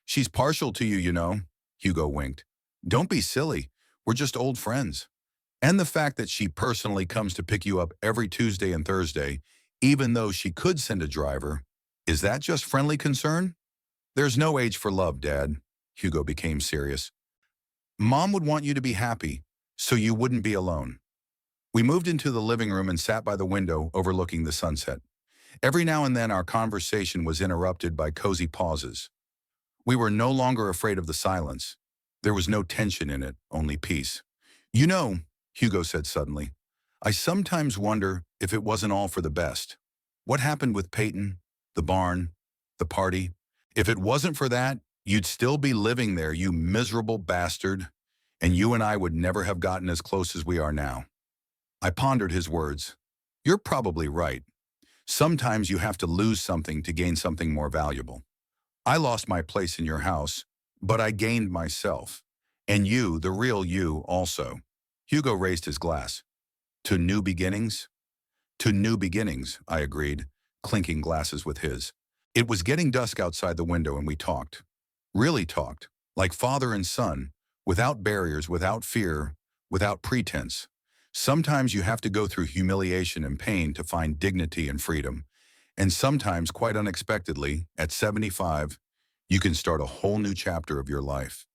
S1: She's partial to you, you know, Hugo winked. Don't be silly. We're just old friends. And the fact that she personally comes to pick you up every Tuesday and Thursday, even though she could send a driver, is that just friendly concern? There's no age for love, Dad. Hugo became serious. Mom would want you to be happy, so you wouldn't be alone. We moved into the living room and sat by the window overlooking the sunset. Every now and then our conversation was interrupted by cozy pauses. We were no longer afraid of the silence. There was no tension in it, only peace. You know, Hugo said suddenly, I sometimes wonder if it wasn't all for the best. What happened with Peyton, the barn, the party? If it wasn't for that, you'd still be living there, you miserable bastard, and you and I would never have gotten as close as we are now. I pondered his words. You're probably right. Sometimes you have to lose something to gain something more valuable. I lost my place in your house, but I gained myself. And you, the real you, also. Hugo raised his glass. To new beginnings? To new beginnings, I agreed, clinking glasses with his. It was getting dusk outside the window and we talked. Really talked, like father and son, without barriers, without fear, without pretense. Sometimes you have to go through humiliation and pain to find dignity and freedom. And sometimes, quite unexpectedly, at 75, you can start a whole new chapter of your life.